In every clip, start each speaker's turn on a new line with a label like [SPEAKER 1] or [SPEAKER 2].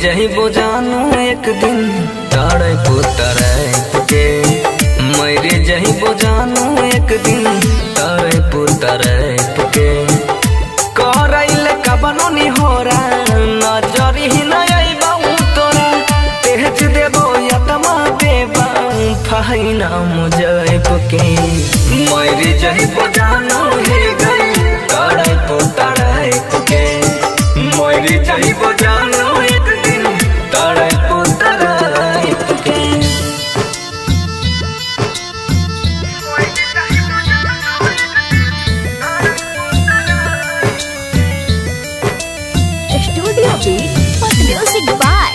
[SPEAKER 1] जहिबो जानू एक दिन तारे पुतरे के मरे जहिबो जानू एक दिन तारे पुतरे के करैल कबनो नि होरा नजरी ही नई बाऊ तोरा तेज देबो यतमा देबा फाइना मुझे के मरे जहिबो जानू हे गई तारे पुतरे के मरे जहिबो जानू एक दिन तारे पुतरे के
[SPEAKER 2] स्टूडियो म्यूजिक बाय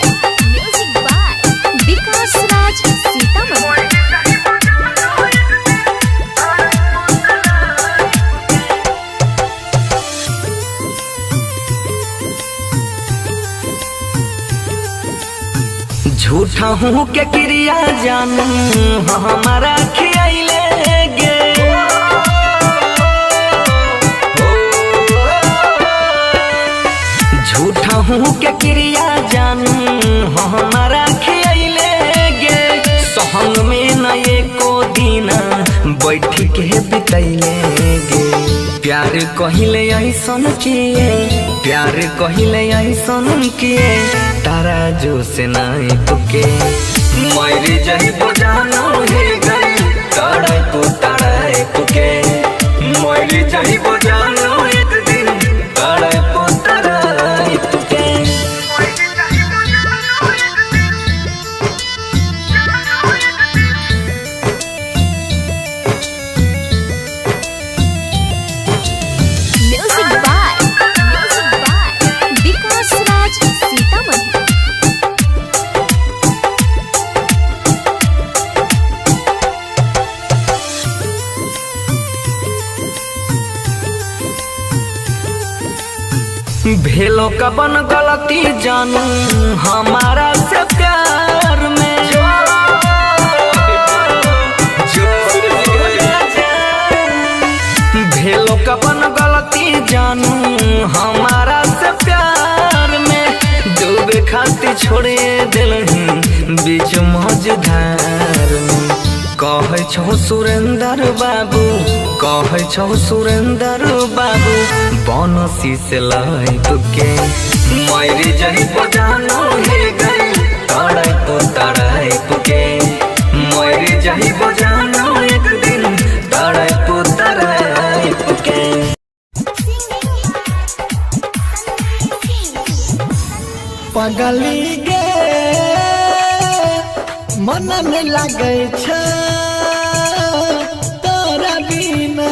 [SPEAKER 2] विकास राज सीतामढ़ी।
[SPEAKER 1] झूठा हूँ के क्रिया जानू हमारा खियाइले गे झूठा हूँ के क्रिया जानू हमारा खियाइले गे सहंग में न एको दिन बैठ के बितैले गे प्यार कहिले ऐसन किए प्यार कहिले ऐसन किए तारा जो से नाई तुके मरे जहिबो जानू हे गई तारे पुतरे तुके मरे जहिबो जानू एक दिन तारे पुतरे तुके
[SPEAKER 2] म्यूजिक बाय विकास राज सीतामढ़ी।
[SPEAKER 1] भेलो कबन गलती जानू हमारा से प्यार में भेलो कबन गलती जानू हमारा से प्यार में डूबे खातिर छोड़े दिल बीच मझधार में कहे छो सुरेंद्र बाबू कहे छो सुरेंद्र बाबू बनसी से लाई तुके मरे जहिबो जानू हे गई तारे पुतरे तुके मरे जहिबो जानू एक दिन तारे पुतरे तुके
[SPEAKER 3] पगली गे मन में लगे छ तोरा बिना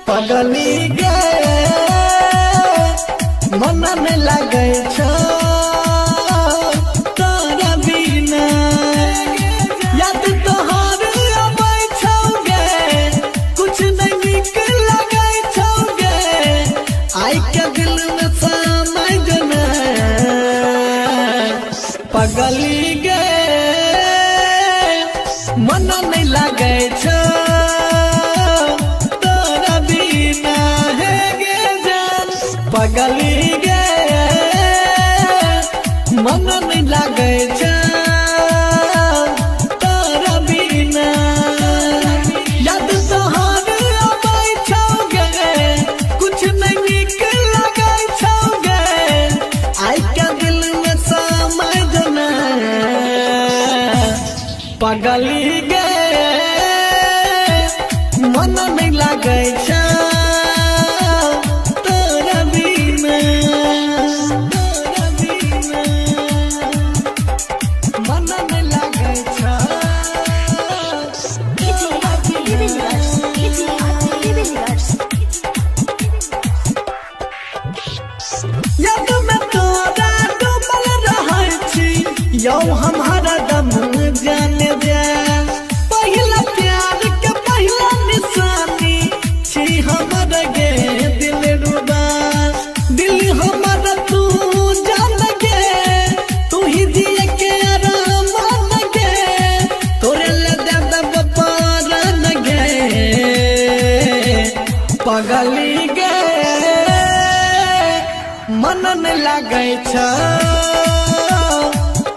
[SPEAKER 3] पगली गे मन में लगे छ तोरा बिना याद तोहर आबै छौगे कुछ नहीं निक लगे छौगे आई के दिल में समय जना पगली गे मन नहीं लगे छ तोरा बिना हे गे जान पगली गे मन नहीं लगे छ तोरा बिना याद तोहर आबै छौगे कुछ नहीं निक लगे छौगे आई के दिल में समय जना पगली गे मन नहीं लगे छ तोरा बिना मन नहीं लगे छ याद में तोरा डूबल रहै छी यौ हमारा दम जाने दे पहला प्यार के पहला निशानी छी हमर गे दिल रुबा दिल हमर तू जान गे तू ही दिए के आराम गे तोरे ले दे पारन गे पगली गे मन न लग लागे छ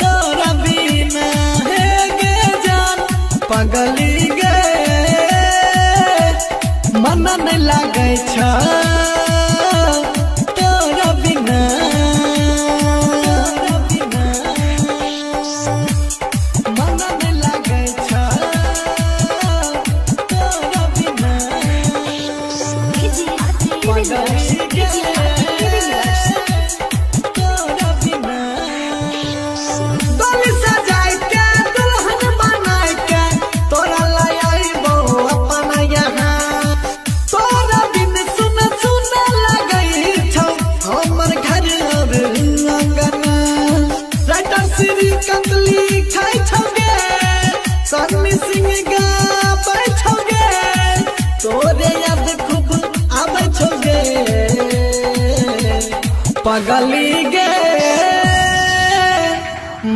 [SPEAKER 3] तोरा बिना हे गे जान पगली गे मन नहीं लागे छ तोरा बिना मन नहीं लागे छ तोरा बिना पगली गे तोरा बिना डोली सजाए के दुल्हन बनाए के तोरा लाई आइबो अपना यहाँ तोरा बिन सुन सुन लगई छौ हमर घर और अंगना राइटर श्री कंगली खाई छौगे सन्नी सिंह गाबै छौगे तोरे याद खूब आबै छौगे पगली गे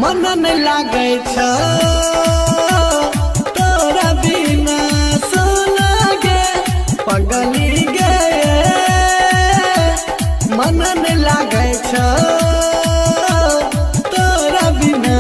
[SPEAKER 3] मन नहीं लागे छ तोरा बिना सोना गे पगली गे मन नहीं लागे छ तोरा बिना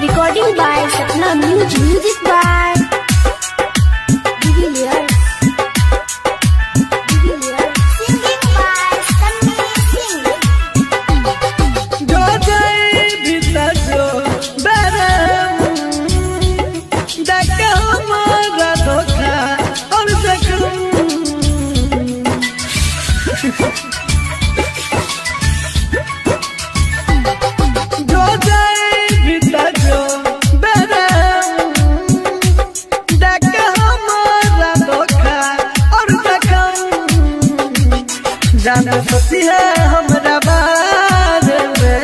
[SPEAKER 2] Recording by Sapna Music. Music by Divilliers. Singing by Sunny Singh.
[SPEAKER 3] जो जाए भीतर जो बरम देख हमारा धोखा और जख्म जो जाए भीतर जो बरम देख हमारा धोखा और जख्म जान सकती है हमरा बारे में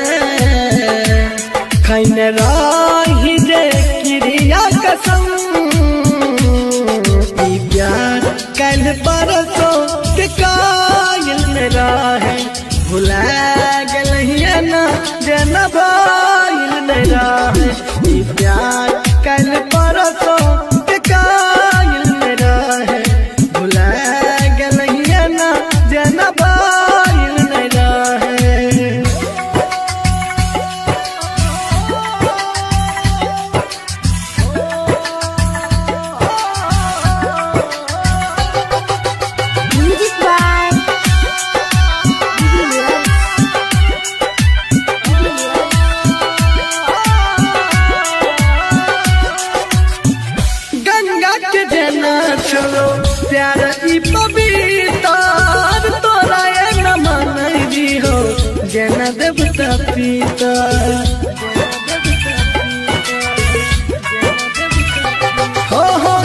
[SPEAKER 3] खैने रही जे क्रिया कसम ई प्यार कल परसों के कायल में रहे भुला गलहिया ना जना भाईल में रहे ई प्यार कल परसों के कायल में रहे भुला गलहिया ना जना भाईल में रहे
[SPEAKER 2] Music by Divilliers.
[SPEAKER 3] गंगा के जना चलो प्यार ई पवित्र तोरा ये न मनई हो जना देवता पीता हो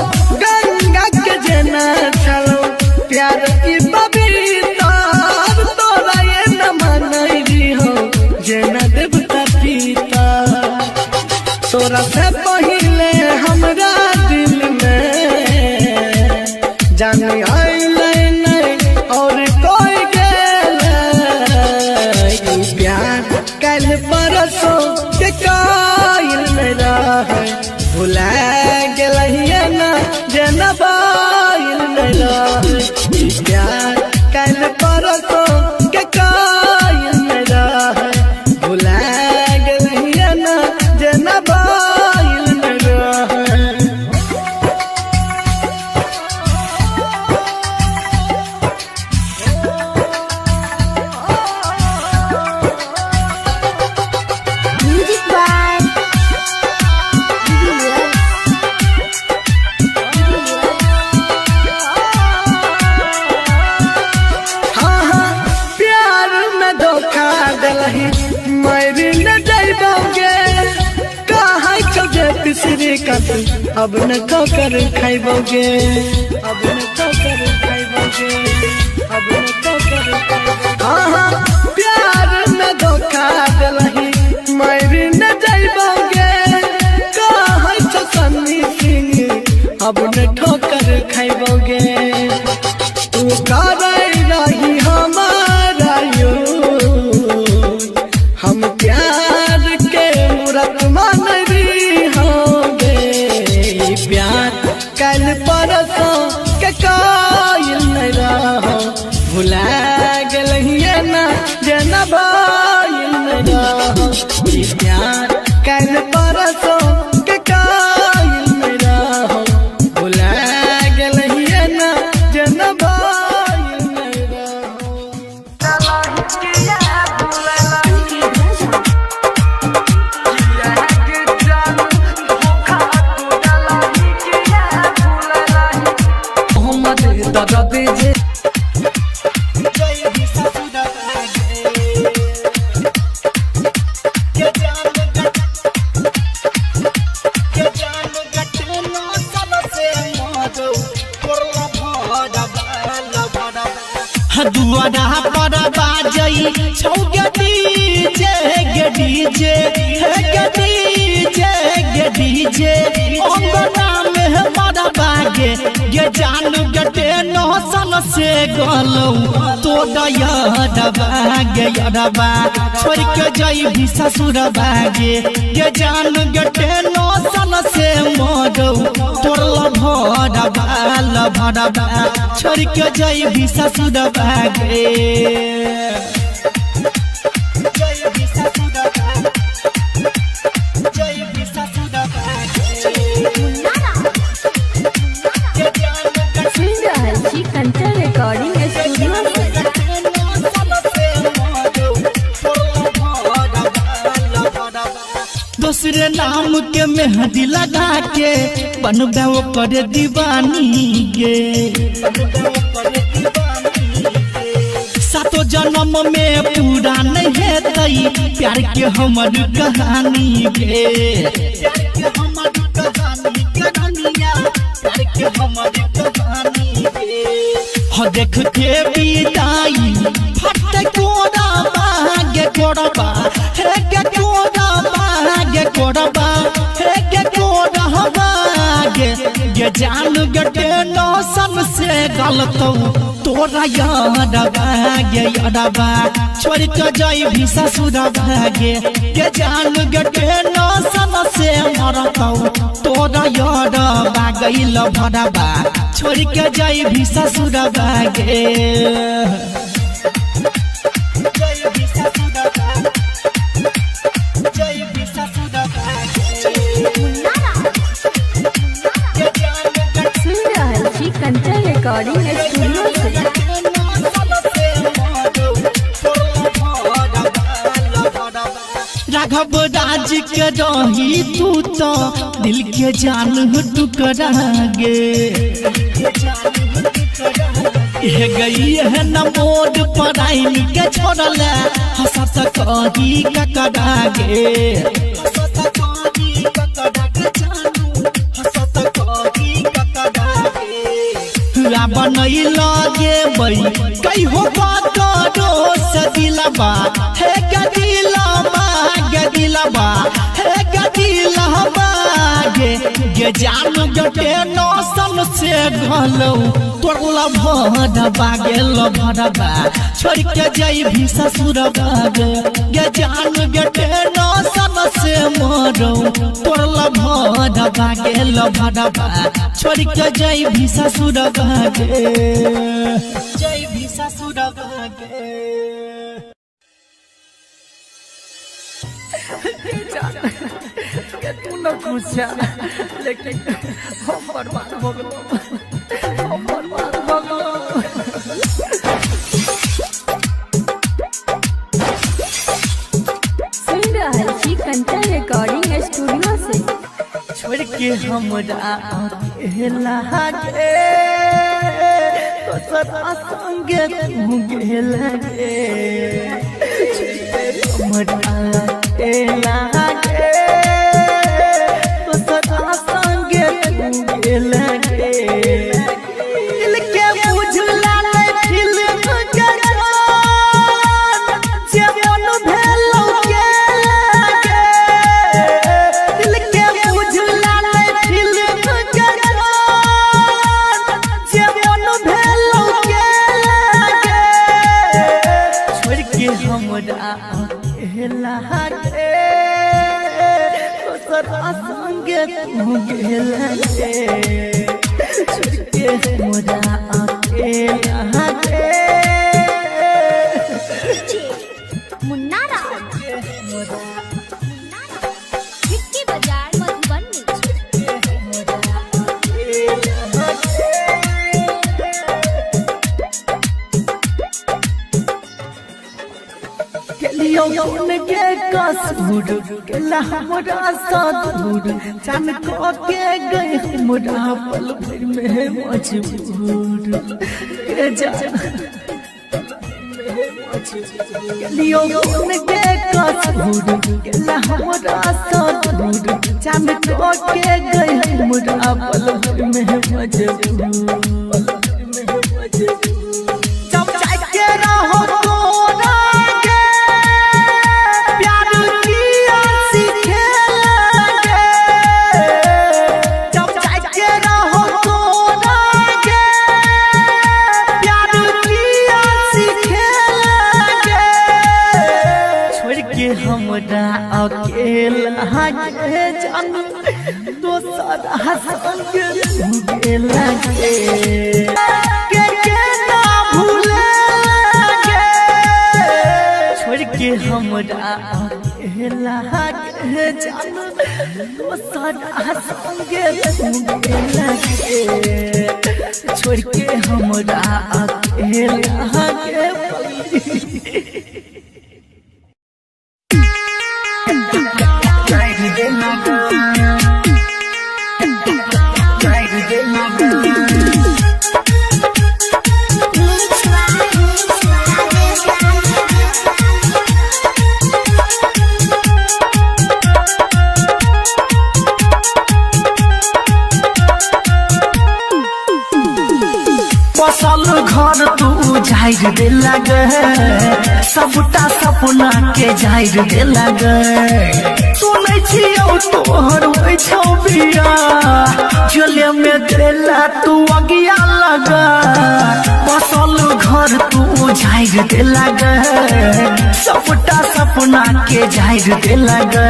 [SPEAKER 3] गंगा के जना चलो प्यार ई पवित्र तोरा ये न मनई हो जना देवता पीता तोरा से पहिले हमरा दिल में जान आइले नहीं और कोई गेले ई प्यार कल परसों के कायल में रहे भुला गेलहिया ना जना बाईल में रहे ई प्यार कल परसों के कायल में रहे भुला गेलहिया ना जना बाईल में रहे
[SPEAKER 2] Music by Divilliers.
[SPEAKER 3] हाँ हाँ प्यार में धोखा दलही मरी न जाइबोगे कहाँ खोजे तीसरी कत अब न ठोकर खाइबोगे अब न ठोकर खाइबोगे अब न ठोकर खाइबोगे हाँ हाँ प्यार में धोखा दलही मरी न जाइबोगे कहाँ छो सन्नी सिंह अब न ठोकर खाइबोगे तू कर रही हमारा यू भइल मेरा प्यार कल परसो के कायल मेरा भुला गलहिए ना जन भइल मेरा दादा दीजिए दुआरा पर बाजई छौगे डीजे गे डीजे गे डीजे गे डीजे अंगना में हमारा बागे गे जान गटे नौसन से गलौ तो दयादबा गे यदबा छोड़ के जाई भी ससुर बागे गे जान गटे नौसन से मरौ तोरला भडबा लभडबा छोड़ के जाई भी ससुर बागे जय भी ससुर जय भी ससुर
[SPEAKER 4] कंचन रिकॉर्डिंग स्टूडियो
[SPEAKER 3] दूसरे नाम के मेहंदी लगा के बनबे ओकर दीवानी गे सातो जन्म में पूरा नहीं हेतई प्यार के हमर कहानी गे प्यार के हमर कहानी कहानिया प्यार के हमर कहानी गे हो देख के बिदाई फट कोड़ा बागे कोड़बा हे के कोड़ा बागे कोड़बा हे के कोड़ा बागे गे जान गटे नौसन से गलतौ तोरा याद बागे यादबा छोड़ के जाई भी ससुर भागे गे जान गटे नौसन से मरतौ तोरा याद बागैल भडबा छोड़ के जाई भी ससुर भागे जय भी ससुर जय भी ससुर
[SPEAKER 4] कंचन रिकॉर्डिंग स्टूडियो
[SPEAKER 3] राघव राज के रही तू तो दिल के जान टुकड़ा गे गई है न मोड पराइन के छोड़ल हंस कही ककड़ा गे बनई लगे बई कई हो करो सदिलबा हे गदिलबा गदिलबा हे गदिलबा गे जान गटे नौसन से गलौ तोरला भडबा गेल भडबा छोड़ के जाई भी ससुर बागे गे जान गटे नौसन से मरौ तोरला भडबा गेल भडबा छोड़ के जाई भी ससुर बागे जय भी ससुर बागे
[SPEAKER 1] तू न पूछा लेकिन हम बर्बाद हो गए हम बर्बाद हो गए
[SPEAKER 4] सुन रहा छी कंचन रिकॉर्डिंग स्टूडियो से
[SPEAKER 1] छोड़ के हमरा अकेला गे तो सदा संगे तू गेला गे हमरा अकेला गे तो सदा संगे तू गेला गे दिल के बुझला ले फिल्म जगन जे मन भेलो गेला गे दिल के बुझला ले फिल्म जगन जे मन भेलो गेला गे छोड़ के हमरा अकेला गे तो सदा संगे तू गेला गे छोड़ के हमरा अकेला गे
[SPEAKER 3] कसूर केला हमरा सदूर जान को के गए हमरा पल भर में मजबूर के जान लियो कौन के कसूर केला हमरा सदूर जान को के गए हमरा पल भर में मजबूर जब जाके रहो तोरा के प्यार किया सीखे लगे जब जाके रहो तोरा के प्यार किया सीखे लगे छोड़ के हमरा अकेला के जान दोसर संग भूगे लगे छोड़ के हमरा अकेला के जान दोसर संगे भूगे लगे छोड़ के हमरा अकेला के बसल घर तू जाहिर दे लगे सबटा सपना के जाहिर दे लगे सुनै छियौ तोहर होइ छौ बिया जले में देला तू अगिया लगा बसल घर तू जाहिर दे लगे सबटा सपना के जाहिर दे लगे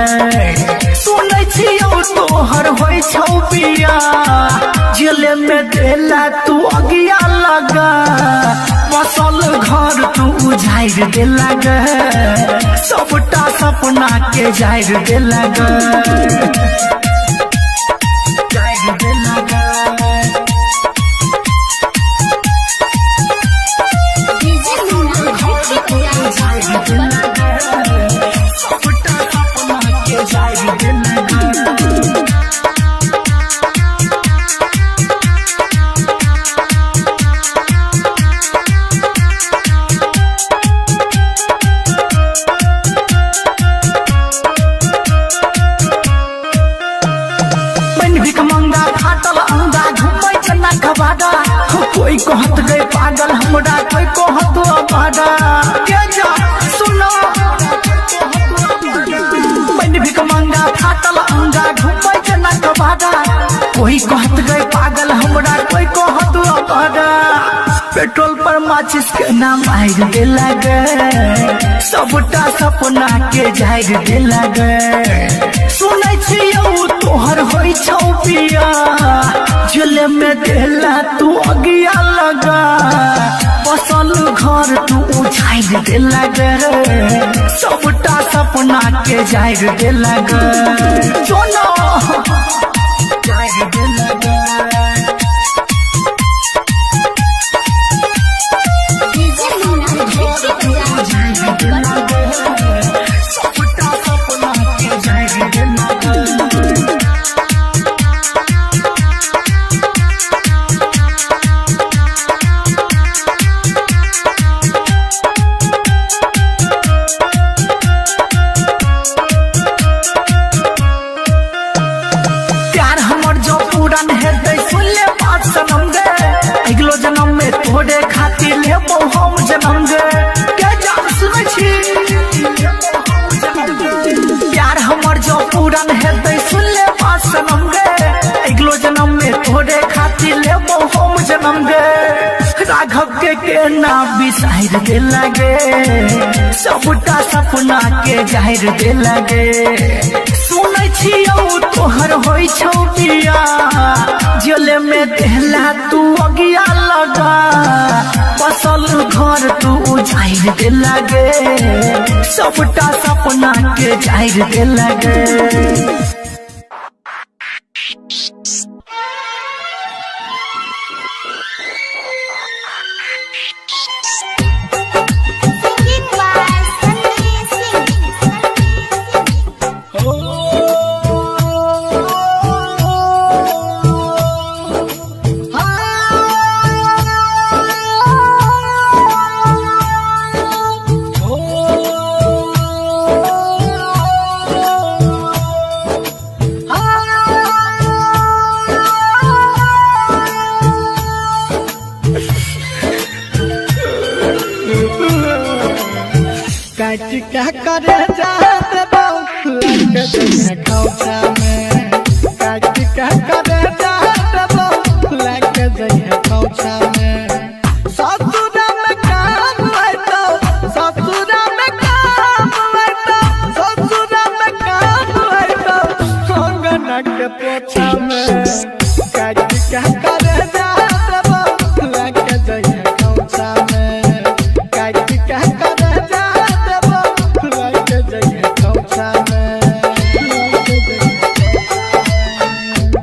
[SPEAKER 3] सुनै छियौ तोहर होइ छौ बिया जले में देला तू अगिया लगा बसल घर तू जाहिर दे लगे सबटा सपना के जाहिर दे लगे जाहिर दे लगे सबटा सपना के जाहिर दे लगे कोई कहत गए पागल हमरा कोई कहत अबाड़ा के जा सुनो मैंने भी कमांगा फाटल अंगा घुमै जना कबाड़ा कोई कहत गए पागल हमरा कोई कहत अबाड़ा पेट्रोल पर माचिस के नाम आइर दे लगे सबटा सपना के जाहिर दे लगे सुनै छियौ तोहर होइ छौ पिया जले में देला तू अगिया लगा बसल घर तू जाहिर दे लगे सबटा सपना के जाहिर दे लगे जोनो जाहिर दे लगे सबटा सपना के जाहिर दे लगे तोरे खातिर लेबो हम जन्म गे के जान सुनै छी प्यार हमर जो पूरन हेतै सुन ले बात सनम गे अगलो जन्म में तोरे खातिर लेबो हम जन्म गे राघव के नाम बिसाइर दे लगे सबटा सपना के जाहिर दे लगे सुनै छियौ तोहर होइ छौ बिया जले में देला तू अगिया लगा बसल घर तू जाहिर दे लगे सबटा सपना के जाहिर दे लगे
[SPEAKER 2] Singing by Sunny Singh.
[SPEAKER 3] करे जाते बाऊ लगे जइहे खौचा में काट के करे जाते बाऊ लगे जइहे खौचा में ससुरा में काम आइतो ससुरा में काम आइतो ससुरा में काम आइतो अंगना के पोछा में काट के करे जाते बाऊ लगे जइहे खौचा में काट के करे जाते बाऊ लगे जइहे खौचा में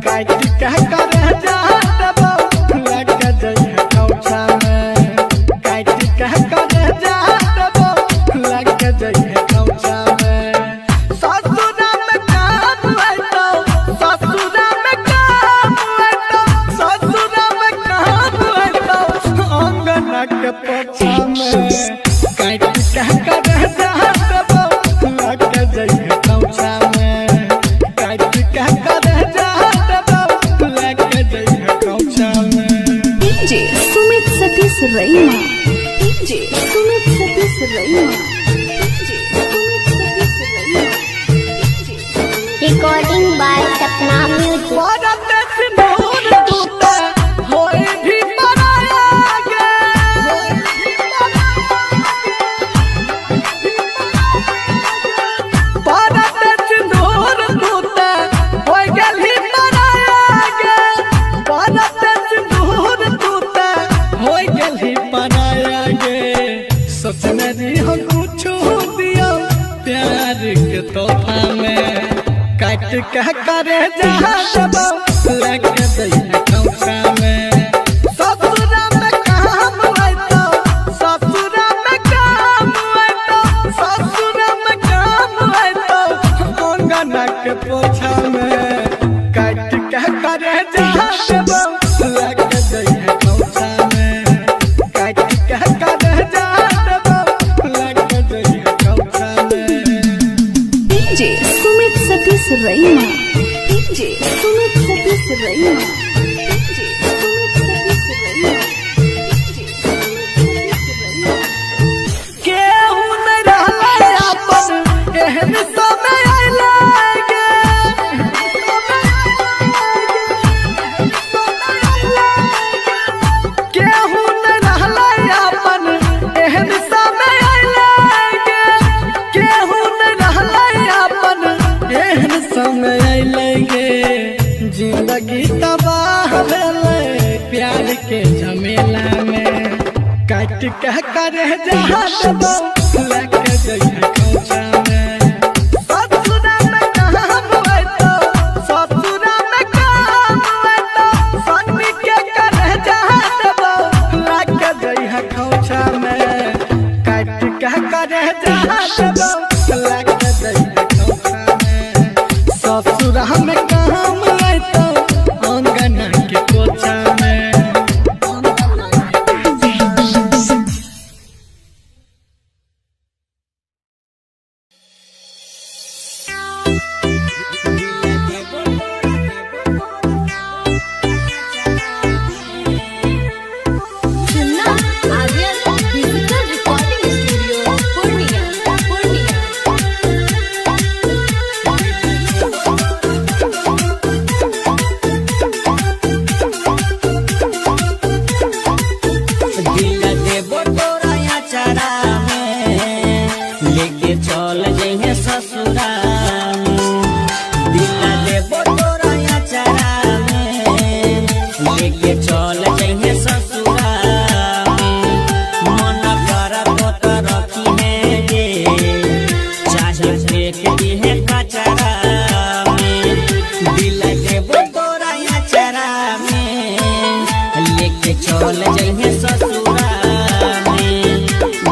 [SPEAKER 3] काट के करे जाते बाऊ लगे जइहे खौचा में काट के करे जाते बाऊ लगे जइहे खौचा में ससुरा में काम आइतो ससुरा में काम आइतो ससुरा में काम आइतो अंगना के पोछा में काट के करे जाते बाऊ लगे जइहे खौचा में काट के करे जाते बाऊ लगे जइहे खौचा में
[SPEAKER 4] DJ Sumit Satish Raima DJ Sumit Satish Raima DJ Sumit Satish Raima
[SPEAKER 2] Recording by Sapna Music.
[SPEAKER 3] Bharat सिंदूर टूटे होए भी मराया गे भारत सिंदूर टूटे होए गली मराया गे भारत सिंदूर टूटे होए गली मराया गे सोचने दी हम कुछ दिया प्यार के तोहफा में काट के करे जाते बाऊ लगे जइहे खौचा में ससुरा में काम आइतो ससुरा में काम आइतो ससुरा में काम आइतो अंगना के पोछा में काट के करे जाते बाऊ लगे जइहे खौचा में काट के करे जाते बाऊ लगे जइहे खौचा में
[SPEAKER 4] DJ Sumit Satish Raima DJ Sumit Satish Raima DJ Sumit Satish Raima DJ Sumit Satish रईमा
[SPEAKER 3] केहू नहीं रहले अपन एहन समय आइले गे केहू नहीं रहले अपन एहन समय आइले गे केहू नहीं रहले अपन एहन समय आइले गे जिंदगी तबाह भेले प्यार के झमेला में काट के करे जाते बाऊ लगे जइहे खौचा में ससुरा में काम आइतो ससुरा में काम आइतो सन्नी के करे जाते बाऊ लगे जइहे खौचा में काट के करे जाते बाऊ लगे जइहे खौचा में ससुरा में काम आइतो अंगना के पोछा में
[SPEAKER 4] सुनना Aryan digital recording studio Purnia
[SPEAKER 1] दिल देबो तोरा या चरा में लेके चल जइहे ससुरा में दिल देबो तोरा या चरा में लेके चल जइहे ससुरा में मन करत तो रखी है गे चाहे फेंक दिहे कचरा में दिल देबो तोरा या चरा में लेके चल जइहे ससुरा में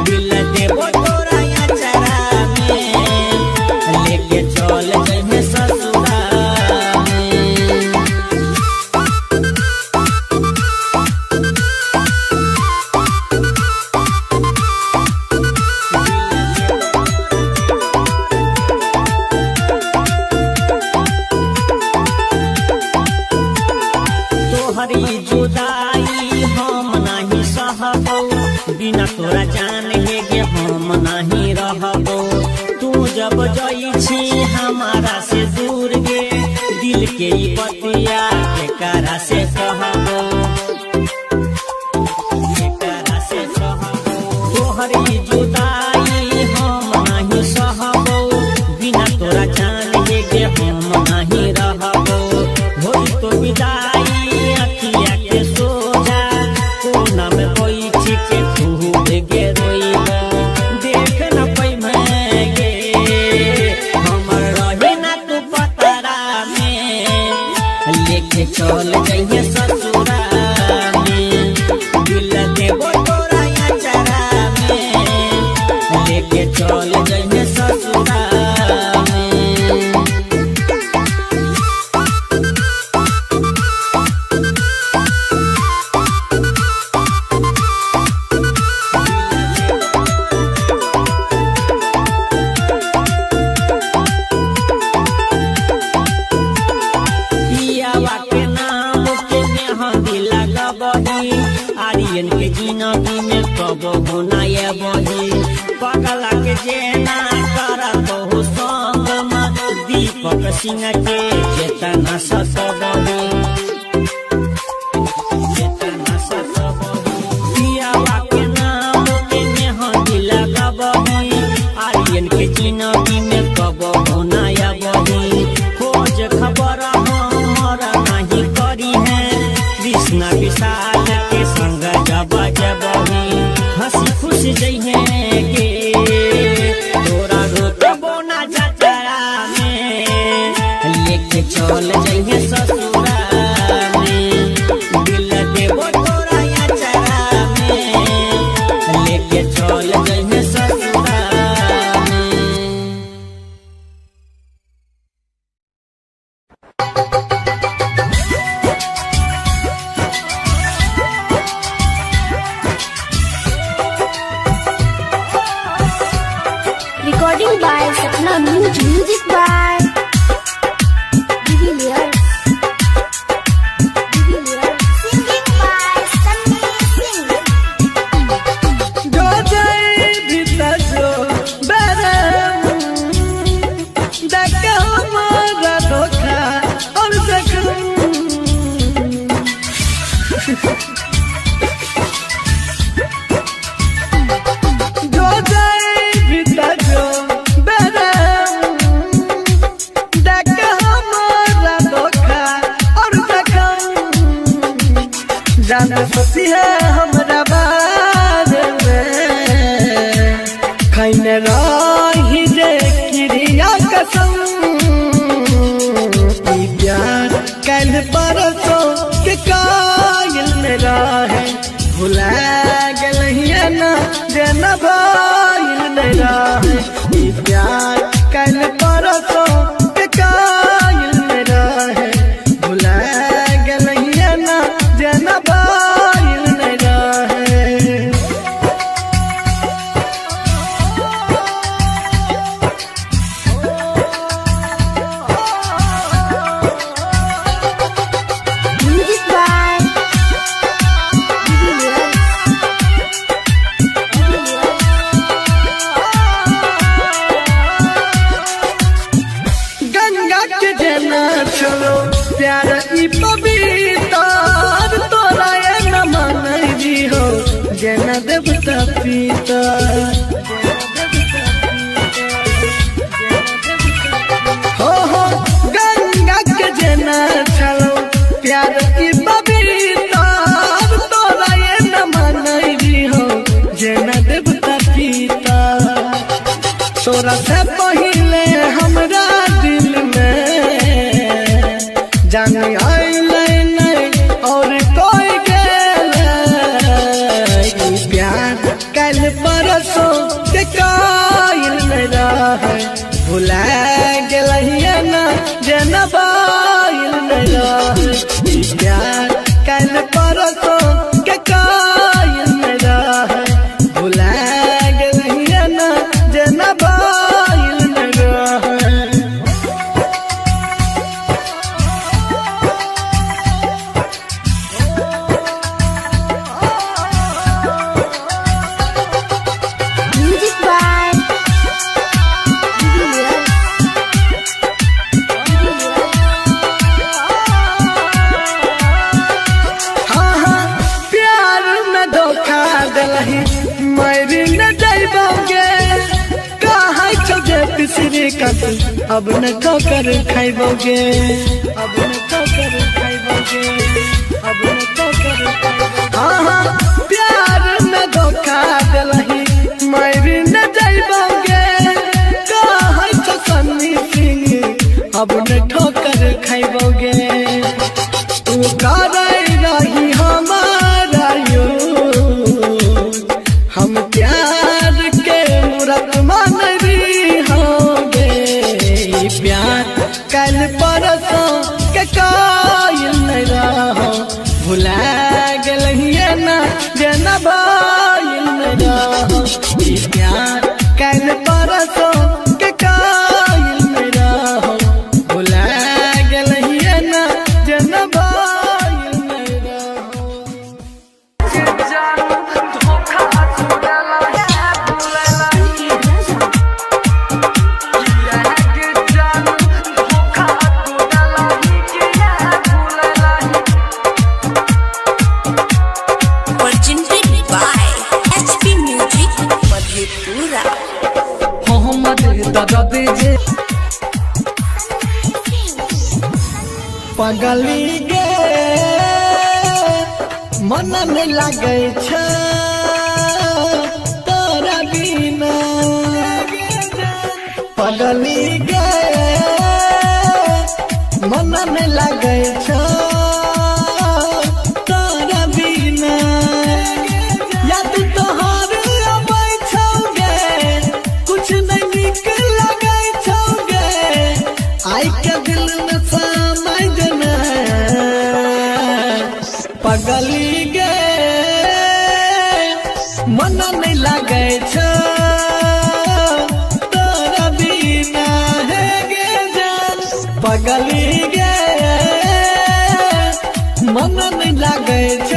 [SPEAKER 1] दिल देबो तोरा या चरा में लेके चल जइहे ससुरा में तोहरी जुदाई हम नहीं सहबो बिना तोरा जान गे हम नहीं रहबो
[SPEAKER 5] हमारा से दूर गे दिल के ई बतिया एकरा से कहबो एकरा से कहबो तोहरी जुदाई हम नहीं सहबो बिना तोरा जान गे हम नहीं रहबो होई तो विदाई अखिया के सोजा कोना में कोई छिके खूब गे रोइबो देख न पई मैं गे हमर रही ना तू पतरा में लेके चल जाइए ससुरा में दिल देबो तोरा अचारा में लेके चल जाइए ससुरा में पियावा के नाम के मेहंदी लगबही आर्यन के जिंदगी में कबो गुनाए बही पगला के जेना करत हो संग में दीपक सिंह के चेतना सतबही चेतना सतबही पियावा के नाम के मेहंदी लगबही आर्यन के जिंदगी में कबो गुनाए बही खोज खबर हमारा नहीं करी है कृष्णा विशाल के संग जब जबही हंसी खुशी जइहे के तोरा रोतबो ना जचरा में लेके चल जइहे ससुरा में दिल देबो तोरा अचारा में लेके चल जइहे ससुरा में
[SPEAKER 2] Recording by Sapna Music. Music by Divilliers. Singing by Sunny Singh.
[SPEAKER 3] जो जाए भीतर जो बरम देख हमारा धोखा और जख्म जो जाए भीतर जो बरम देख हमारा धोखा और जख्म जाना सोची है हमरा बारे में खैने रही जे क्रिया कसम ई प्यार कल परसों के कायल में रहे भुला गलहिया ना देना भाईल में रहे ई प्यार कल परसों के कायल में रहे भुला गलहिया ना देना भाईल में रहे
[SPEAKER 2] Music by Divilliers.
[SPEAKER 3] गंगा के जना छोड़ो प्यार ई पवित्र तोरा ये न मानई हो जना देवता पीता हो गंगा के जना छोड़ो प्यार ई पवित्र तोरा ये न मानई हो जना देवता पीता तोरा से पहिले हमरा दिल में जान आइले नहीं और कोई गेले ई प्यार कल परसों के कायल में रहे भुला गेलहिया ना जना बाईल में रहे ई प्यार कल परसों के कायल में रहे भुला गेलहिया ना जना बाईल में रहे
[SPEAKER 2] Music by Divilliers.
[SPEAKER 3] कत अब न ठोकर खाइबोगे, अब न ठोकर खाइबोगे, अब न ठोकर खाइबोगे। हाँ प्यार में धोखा दिलही मारी न जाइबोगे, कहे तो सन्नी सिंह अब न ठोकर खाइबोगे। तू करे रही हमारा यूं, हम प्यार के मूरत मान भी होंगे। प्यार कल परसों के कायल नहीं रहो, भुला गलिए ना जेना भाईल नहीं रहो। प्यार कल परसों के कायल नहीं रहो, भुला गलिए ना जेना भाईल नहीं रहो।
[SPEAKER 6] Presented by HP Music Madhepura.
[SPEAKER 3] पगली गे मन में लगे छ तोरा बिना, पगली गे मन में लगे छ तोरा बिना। याद तोहर अबै छौगे, कुछ नहीं निक लगे छौगे, आई के दिल में समय देना। पगली गे मन नहीं लगे छ तोरा बिना है गे जान। पगली गे मन नहीं लगे छ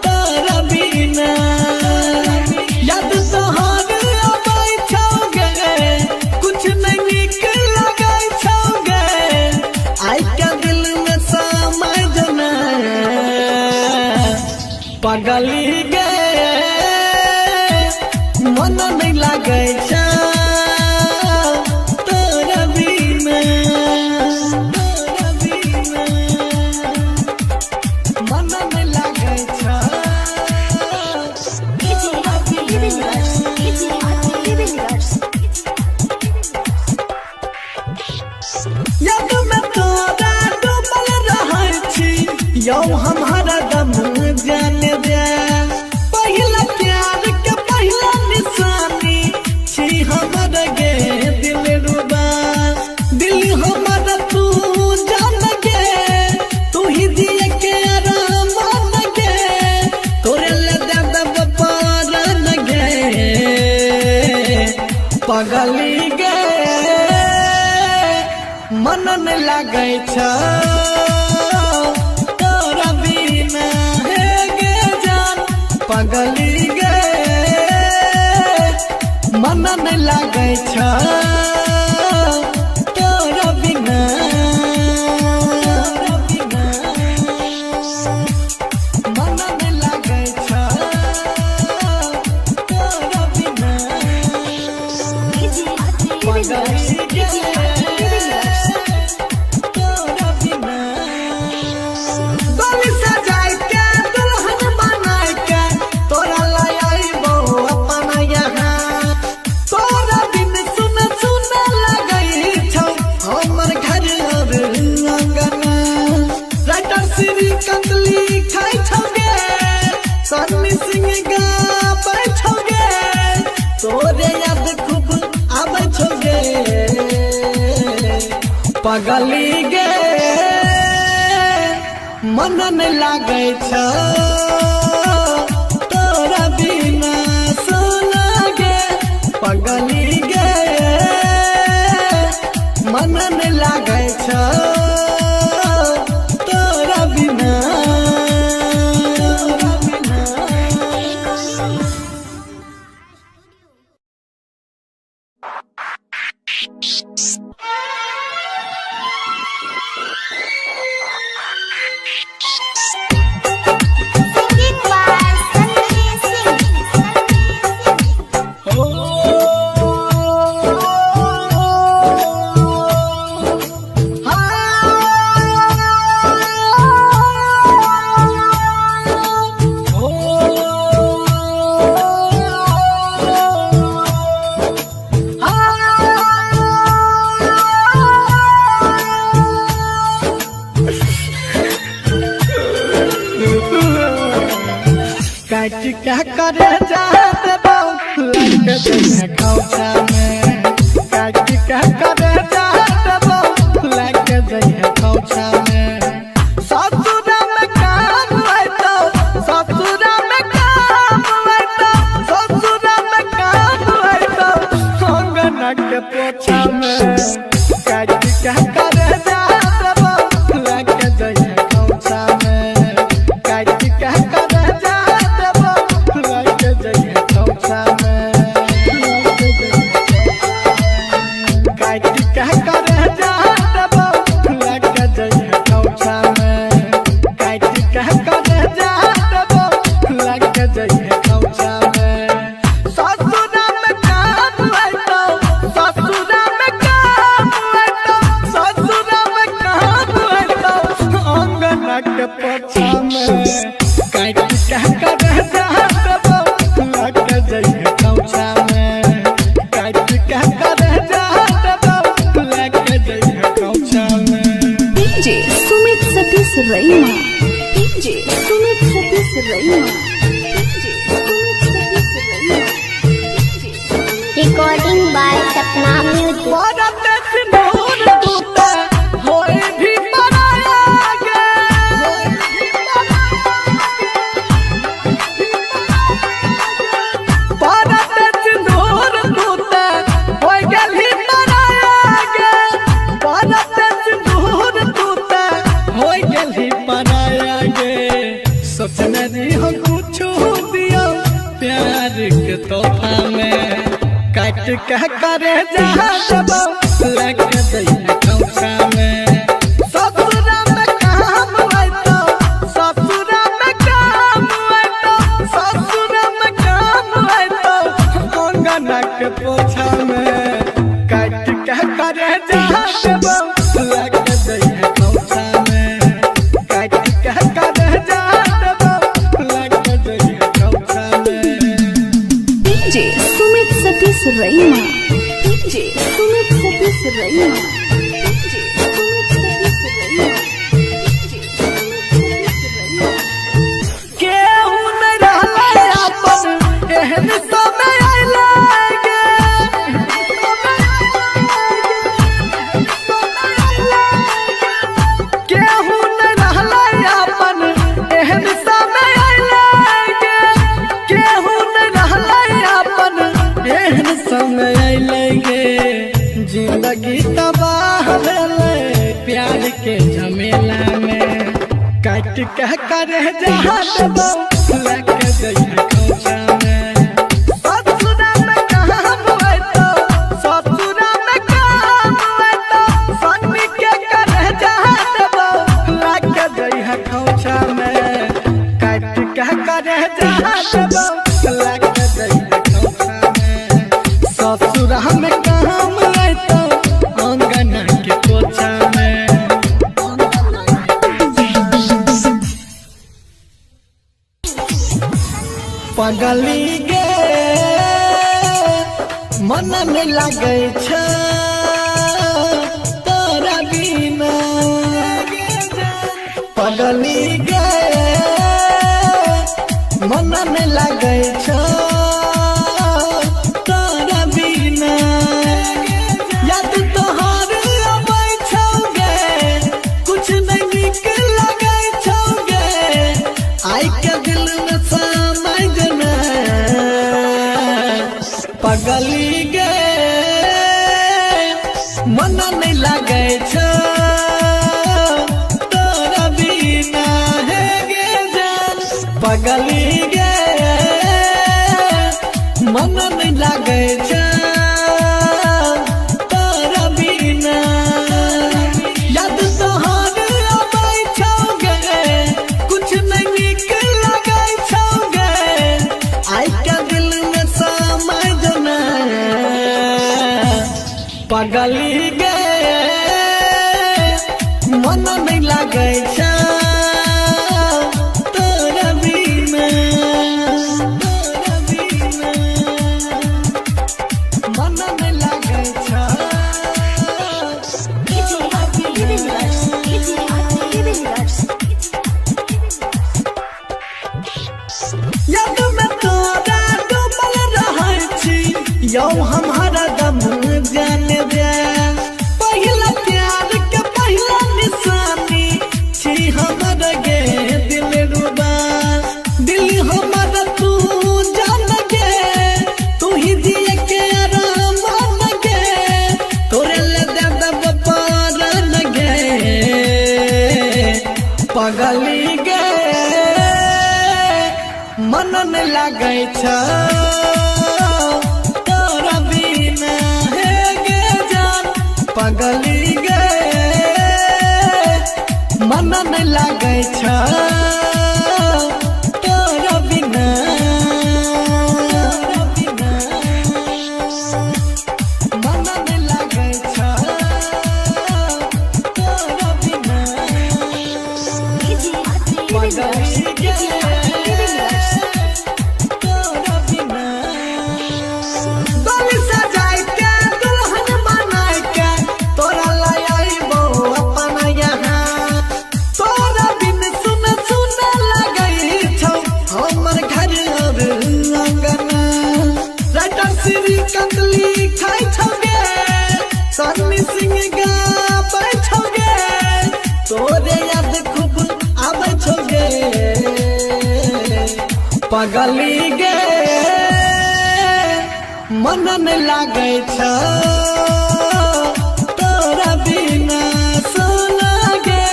[SPEAKER 3] तोरा बिना। याद तोहर अबै छौगे, कुछ नहीं निक लगे छौगे, आई के दिल में समय देना। पगली गे मन नहीं लगे छ तोरा बिना, तोरा बिना मन नहीं लगे छ तोरा बिना। याद में तोरा डूबल रहै छी, यौ हम हरदम जाने दे। पहिला प्यार के पहिला निशानी छी हमर गे दिलरुबा। दिल हमर तू जान गे, तू ही दिए के आराम गे, तोरे ले दे दब पारन गे। पगली गे मन नहीं लगे छ तोरा बिना है गे जान। पगली गे मन नहीं लगे छ तोरा बिना, तोरा बिना मन नहीं लगे छ तोरा बिना। पगली गे तोरा बिना। डोली सजाई के दुल्हन बनाई के तोरा लाई आइबो अपना यहाँ। तोरा बिन सुन सुन लगई छौ हमर घर और अंगना। राइटर श्री कंदली खाई छौगे, सन्नी सिंह गाबै छौगे, तोरे याद खूब आबै छौगे। पगली गे मन नहीं लगे छ तोरा बिना सोना गे। पगली गे मन नहीं लगे छ तोरा बिना, तोरा बिना। क्या करे जाते बाबू लग जइहे खौचा में काट क्या करे जाते बाबू लग जइहे खौचा में ससुरा में काम आइतो ससुरा में काम आइतो ससुरा में काम आइतो अंगना के पोछा में काट क्या करे जाते बाबू लग जइहे खौचा में काट क्या करे जाते बाबू लग जइहे खौचा में काट क्या करे जाते बाबू लग जइहे खौचा में काट क्या करे जाते बाबू लग जइहे खौचा में ससुरा में काम आइतो ससुरा में काम आइतो ससुरा में काम आइतो अंगना के पोछा में काट क्या करे जाते बाबू लग जइहे खौचा में काट क्या करे जाते बाबू लग जइहे खौचा में
[SPEAKER 4] DJ Sumit Satish Raima DJ Sumit Satish Raima DJ Sumit Satish Raima
[SPEAKER 2] Recording by Sapna Music.
[SPEAKER 3] Bharat सिंदूर दूते होए भी बनाया गे भारत सिंदूर दूते होए गली बनाया गे भारत सिंदूर दूते होए गली बनाया गे सपने दी हम कुछ दिया प्यार के तोहफा में काट क्या करे जाते लग जइहे खौचा में ससुरा में काम आइतो ससुरा में काम आइतो ससुरा में काम आइतो अंगना के पोछा में काट क्या करे जाते लग जइहे खौचा में काट क्या करे जाते लग जइहे खौचा में
[SPEAKER 4] DJ Sumit Satish Raima DJ Sumit Satish Raima DJ Sumit Satish Raima DJ Sumit Satish रईमा
[SPEAKER 3] केहू न रहले अपन एहन समय आइले गे केहू न रहले अपन एहन समय आइले गे केहू न रहले अपन एहन समय आइले गे जिंदगी तबाह भेले प्यार के झमेला में काट क्या करे जाते लग जइहे खौचा में ससुरा में काम आइतो ससुरा में काम आइतो सन्नी के करे जाते लग जइहे खौचा में काट क्या करे जाते लग जइहे खौचा में ससुरा में काम आइतो अंगना के पोछा में पगली गे मन में लगे छ तोरा बिना पगली गे मन में लगे छ तोरा बिना याद तोहर अबै छौगे कुछ नहीं निक लगे छौगे आई के दिल में समय जना पगली गे मन नहीं लगे छ तोरा बिना है गे जान पगली गे मन नहीं लगे छ तोरा बिना याद तोहर अबै छौगे कुछ नहीं निक लगे छौगे आई के दिल में समय जना पगली गे मन नहीं लगे छ तोरा बिना मन नहीं लगे छ याद में पगली गे मन न लागे छ तोरा बिना हे गे जान पगली गे मन न लागे छ तोरा बिना मन न लागे छ तोरा बिना पगली गे सन्नी सिंह गाबै छोगे तोरे याद खूब आबै छोगे पगली गे मन न लागे छ तोरा बिना सोना गे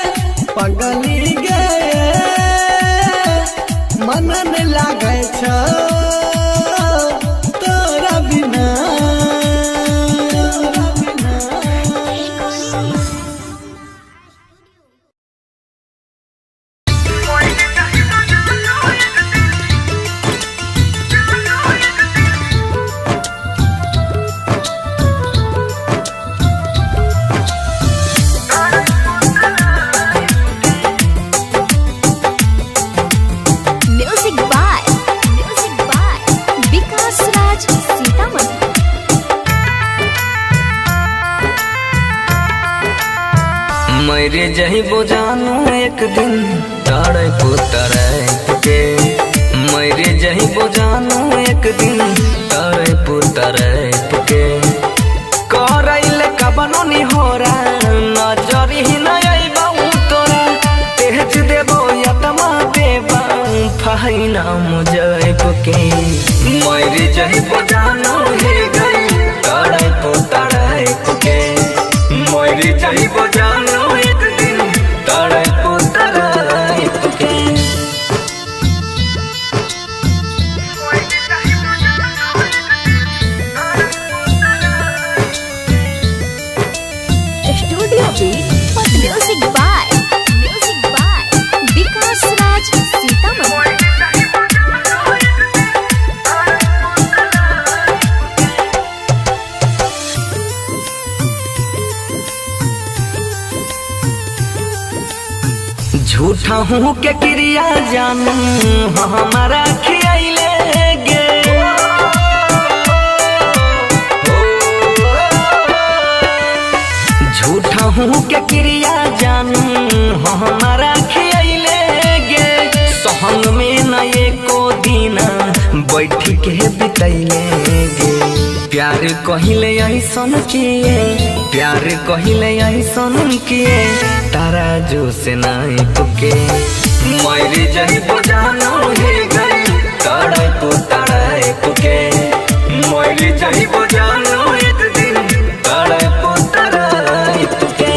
[SPEAKER 3] पगली गे मन न लागे छ तोरा बिना
[SPEAKER 7] मेरे जहिबो जानू एक दिन तारे पुतरे के मेरे जहिबो जानू एक दिन तारे पुतरे के करैल कबनो नि होरा नजर ही न आइबा तोरा तेज देबो यतमा देबा फाइना मुझे के मेरे जहिबो जानू हे गई तारे पुतरे के मेरे जहिबो जानू झूठा हूँ के क्रिया जानू हमारा खियाइले गे झूठा हूँ के क्रिया जानू हमारा खियाइले गे सहंग में न एको दीना बैठ के बितैले गे प्यार कहिले ऐसन किए प्यार कहिले ऐसन किए तारा जो से नाई तुके मेरे जहिबो जानू हे गई तारा तुके मेरे जहिबो जानू एक दिन तारा तुके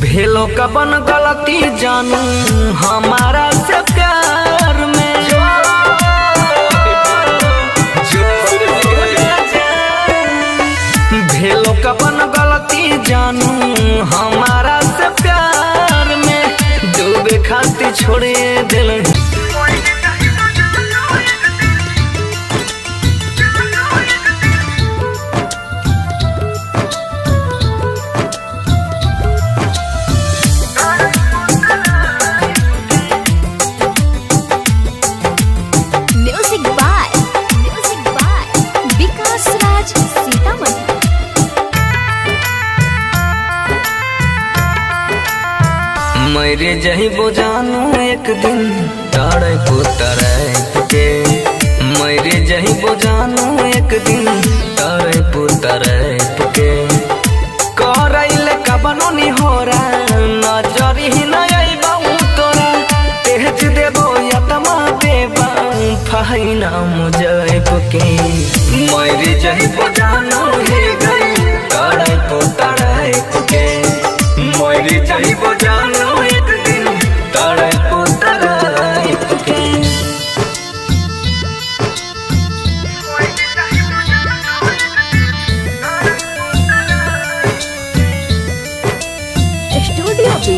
[SPEAKER 7] भेलो कबन गलती जानू हमारा से प्यार में भेलो कबन गलती जानू हमारा से प्यार में डूबे खाती छोड़े दिल मेरे जहिबो जानू एक दिन तड़प तड़प के मरे जइबो जानू एक दिन तड़प तड़प के करैल कबनो निहोरा नजर ही न आइबौ तोरा तेज देबो यतमा देबा फाइना मुझे के मरे जइबो जानू हे गई तड़प तड़प के मरे जइबो जानू एक दिन तड़प तड़प के
[SPEAKER 4] स्टूडियो भी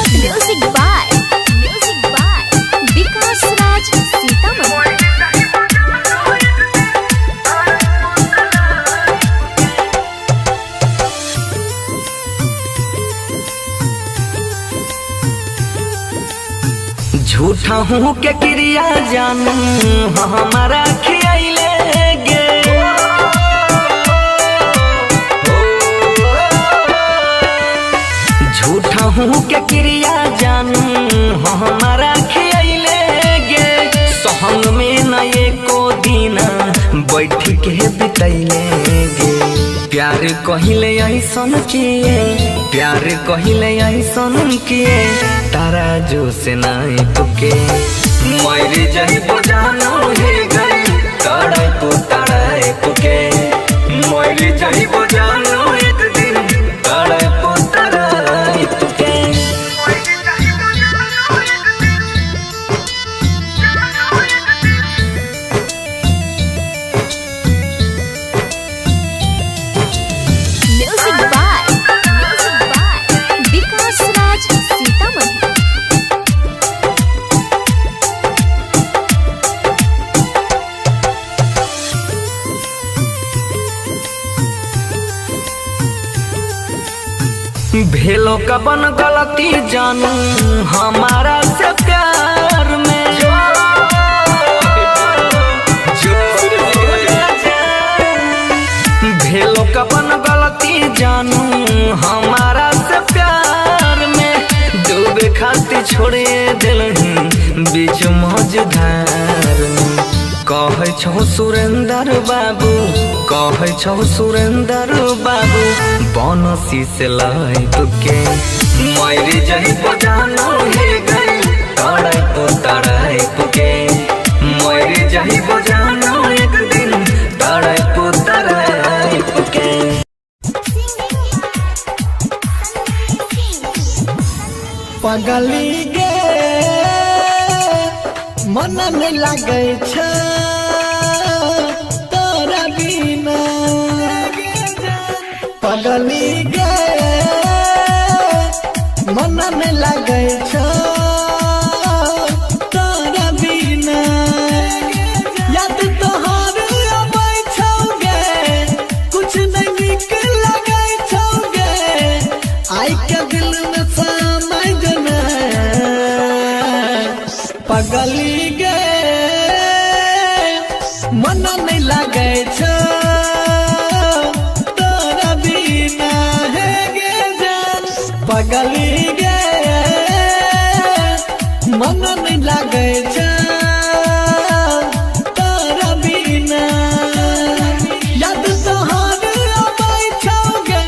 [SPEAKER 2] Music by Vikas Raj Sitamarhi.
[SPEAKER 7] झूठा हूँ के क्रिया जानू हमारा खियाइले गे झूठा हूँ के क्रिया जानू हमारा खियाइले गे सहंग में न एको दिन बैठ के बितैले गे प्यार कहिले ऐसन किए प्यार कहिले ऐसन किए तारा जो से नाई तुके मरे जइबो जानू हे गई तड़प तड़प के मरे जइबो जानू एक दिन तड़प तड़प के
[SPEAKER 2] Music by Vikas Raj Sitamarhi.
[SPEAKER 7] भेलो कबन गलती जानू हमारा से प्यार में भेलो कबन गलती जानू हमारा से प्यार में डूबे खातिर छोड़े दिलही बीच मझधार में कहे छो सुरेंद्र बाबू कहे छो सुरेंद्र बाबू बनसी से लाई तुके मरे जइबो जानू हे गई तड़प तड़प के मरे जइबो जानू एक दिन तड़प तड़प के
[SPEAKER 3] पगली गे मन में लागे छ तोरा बिना पगली गे मन में लागे छ तोरा बिना याद तोहर आबै छौगे कुछ नहीं निक लागे छौगे आई के दिल में समझ ना पगली गे मन नहीं लागे छ तोरा बिना हे गे जान पगली गे मन नहीं लागे छ तोरा बिना याद तोहर आबै छौगे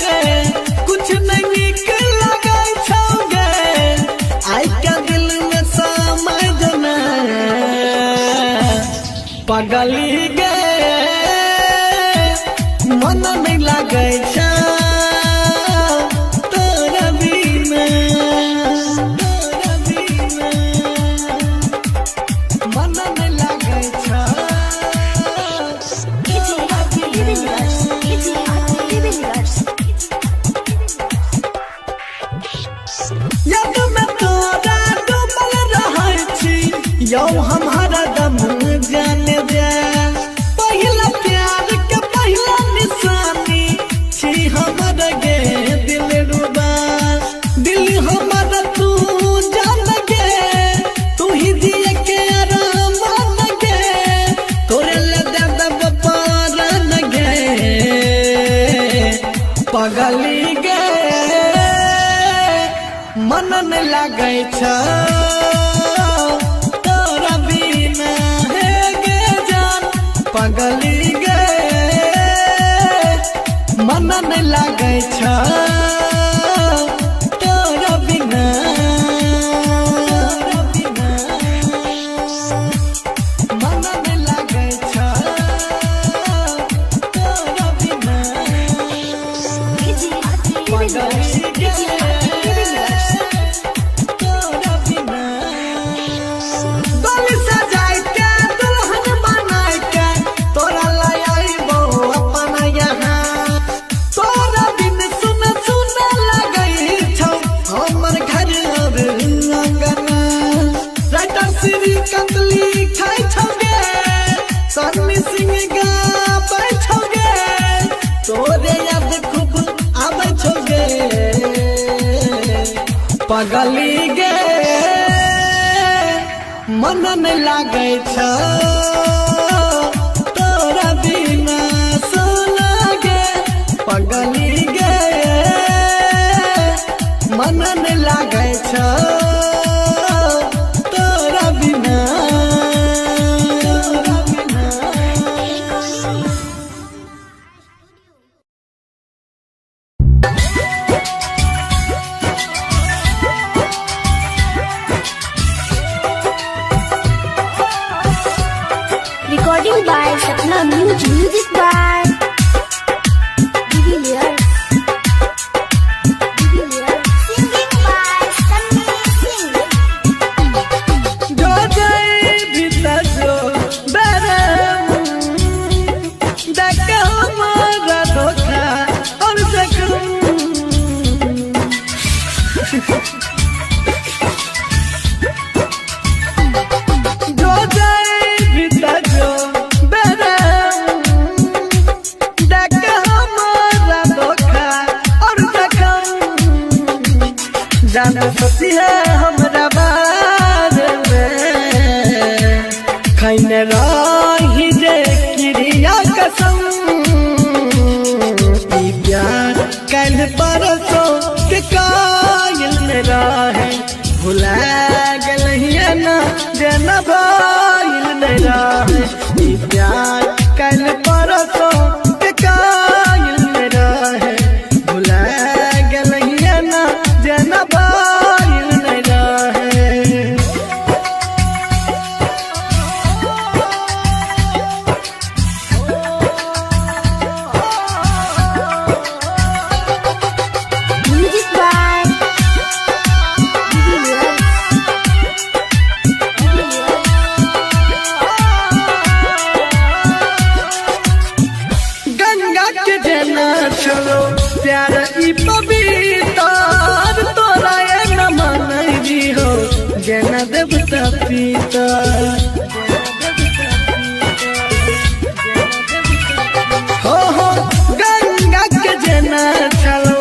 [SPEAKER 3] कुछ नहीं निक लागे छौगे आई के दिल में समझ ना पगली गे मन नहीं लागे छ तोरा बिना मन नहीं लागे छ याद में तोरा डूबल रहै छी यौ हमारा दम जाने दे पहिला प्यार के पहिला निशानी छी हमर गे दिल रुबा दिल हमर तू जान गे तू ही दिए के आराम गे तोरे ले दे दब पारन गे पगली गे मन नहीं लागे छ पगली गे मन नहीं लागे छ तोरा बिना मन नहीं लागे छ तोरा बिना पगली गे तोरा बिना गली सजाए के दुल्हन बनाए के तोरा लाई आइबो अपना यहाँ तोरा बिन सुन सुन लगई छौ हमर घर और अंगना राइटर श्री कंदली खाई छौगे सन्नी सिंह गाबै छौगे तोरे याद खूब आबै छौगे पगली गे मन नहीं लागे छ तोरा बिना सोना गे पगली गे मन नहीं लागे छ तोरा बिना
[SPEAKER 2] Recording by Sapna Music by Divilliers. Singing by Sunny Singh.
[SPEAKER 3] जो जाए भीतर जो बेरे देख हमारा धोखा और जख्म जो जाए भीतर जो बेरे देख हमारा धोखा और जख्म जान सकती है हमरा बारे में खैने रही जे क्रिया कसम ई प्यार कल परसों के कायल में रहे भुला गलिए ना जेना भाईल में रहे ई प्यार कल परसों के कायल में रहे भुला गलिए ना जेना भाईल में रहे
[SPEAKER 2] Music by Divilliers.
[SPEAKER 3] गंगा के जना छोड़ो प्यार ई पवित्र तोरा ये न मनई हो जना देवता पीता हो गंगा के जना छोड़ो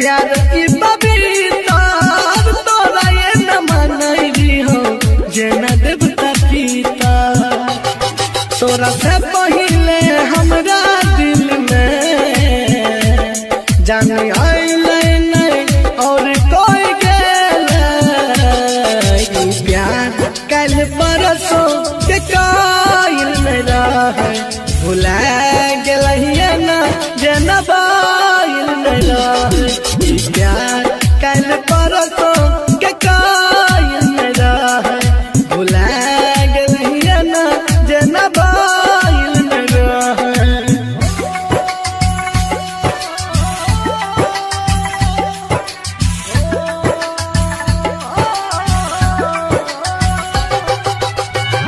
[SPEAKER 3] प्यार ई पवित्र तोरा ये न मनई हो जना देवता पीता तोरा से पहिले हमरा दिल में जान आइले नहीं और कोई गेले ई प्यार कल परसों के कायल में रहे भुला गेलिए ना जेना बाईल में रहे ई प्यार कल परसों के कायल में रहे भुला गेलिए ना जेना बाईल में रहे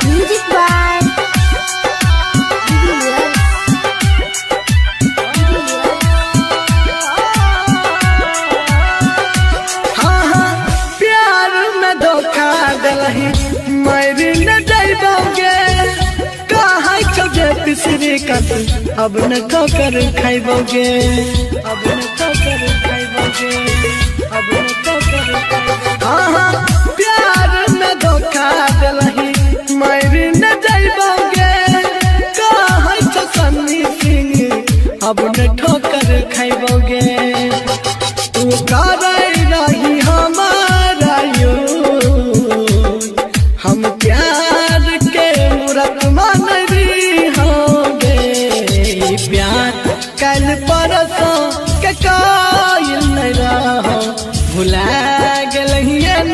[SPEAKER 2] Music by Divilliers.
[SPEAKER 3] हाँ हाँ प्यार में धोखा दिलही मरी न जाइबोगे कहाँ खोजे तीसरी कत अब न ठोकर खाइबोगे अब न ठोकर खाइबोगे अब न ठोकर खाइबोगे हाँ हाँ प्यार में धोखा दिलही मरी न जाइबोगे कहाँ छो सन्नी सिंह अब न ठोकर खाइबोगे तू करे रही हमारा यूं हम प्यार के मूरत मान रही हो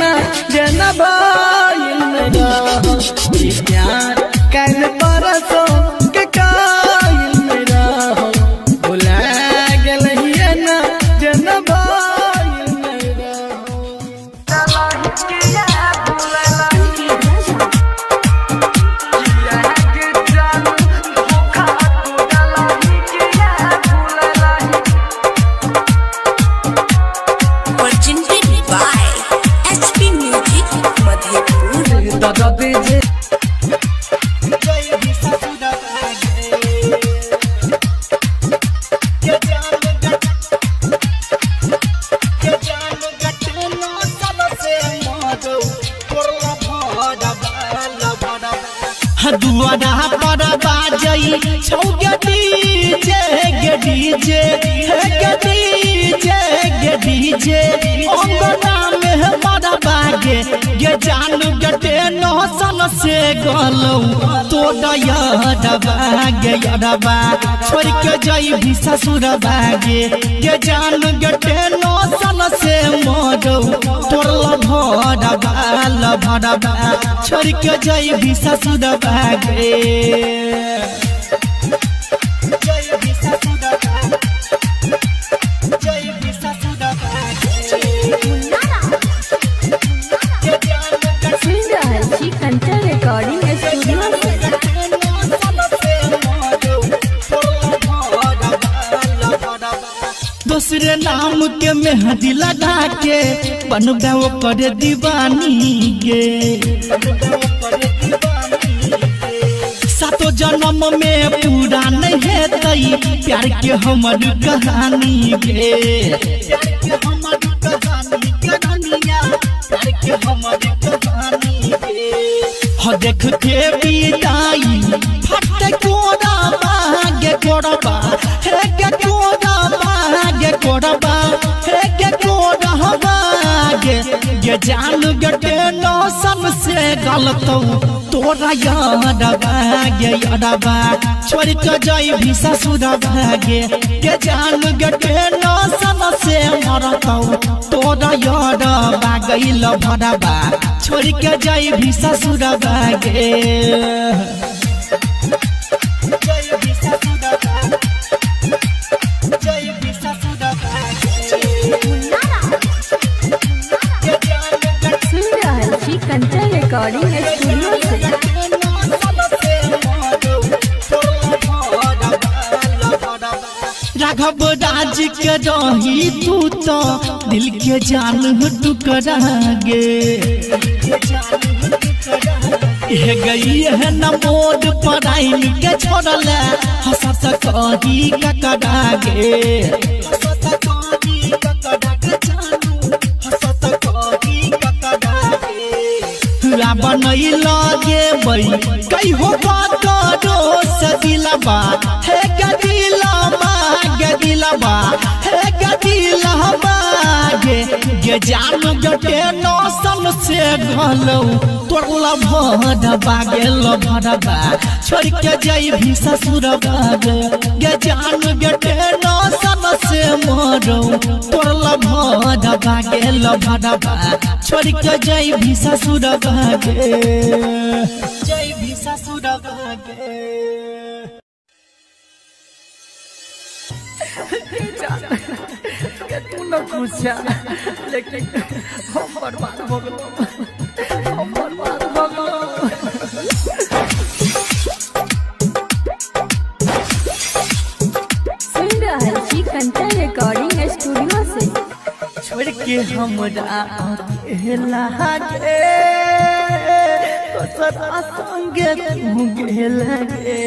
[SPEAKER 3] ना जना भइल मेरा ये प्यार कल परसो के कायल मेरा भुला गलहिए ना जना भइल मेरा
[SPEAKER 6] presented by HP Music Madhepura.
[SPEAKER 3] दादा दीजिए
[SPEAKER 5] दुआरा पर बाजई छौगे डीजे गे डीजे गे डीजे गे डीजे अंगना में हमारा बागे गे जान गटे नौसन से गलौ तो दयाडबा गे यडबा छोड़ के जाई भी ससुर बागे गे जान गटे नौसन से मरौ तोरला भडबा लभडबा छोड़ के जाई भी ससुर बागे
[SPEAKER 4] कंचन रिकॉर्डिंग स्टूडियो
[SPEAKER 5] दूसरे नाम के मेहंदी लगा के बनबे ओकर दीवानी गे सातो जन्म में पूरा नहीं हेतई प्यार के हमर कहानी गे प्यार के हमर कहानी गे हो देख के बिदाई फट कोड़ा बागे कोड़बा हे के कोड़ा बागे कोड़बा हे के कोड़ा बागे ये जान गटे नौसन से गलतौ तोरा याद बागे यादबा छोड़ के जाई भी ससुर भागे ये जान गटे नौसन से मरतौ तोरा याद बागैल भरबा छोड़ के जाई भी ससुर भागे
[SPEAKER 4] कंचन रिकॉर्डिंग स्टूडियो
[SPEAKER 5] राघव राज के रही तू तो दिल के जान टुकड़ा गे गई है न मोद पराइन के छोड़ल हंस कही ककड़ा गे बनई लगे बई कई हो करो सदिलबा हे गदिलबा गदिलबा हे गदिलबा गे जान गटे नौसन से गलौ तोरला भडबा गेल भडबा छोड़ के जाई भी ससुर बागे गे जान गटे नौसन से मरौ तोरला भडबा गेल भडबा छोड़ के जाई भी ससुर बागे जाई भी ससुर बागे
[SPEAKER 1] तू न पूछा लेकिन हम बर्बाद हो गए हम बर्बाद हो गए
[SPEAKER 4] सुन रहल छी कंचन रिकॉर्डिंग स्टूडियो से
[SPEAKER 1] छोड़ के हमरा अकेला गे तोरा संगे तू गेला गे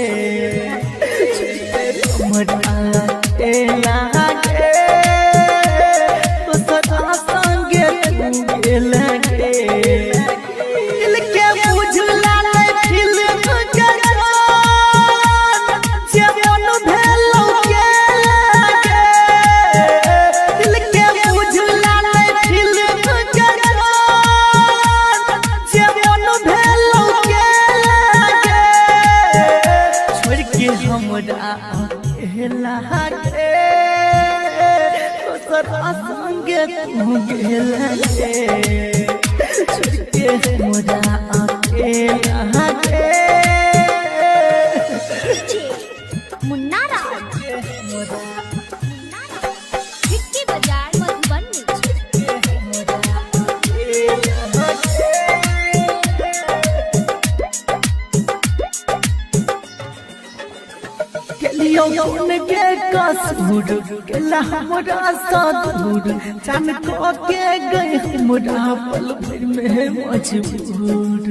[SPEAKER 1] हमरा अकेला गे तोरा संगे तू गेला गे दिल के बुझला नहीं फिल्म के जे मन भेलो गेला गे दिल के बुझला नहीं फिल्म के जे मन भेलो गेला गे छोड़ के हमरा अकेला गे तोरा संगे तू गेला गे लियो कौन के कसूर केला हमरा साधुर जान को के गए हमरा पल भर में मजबूर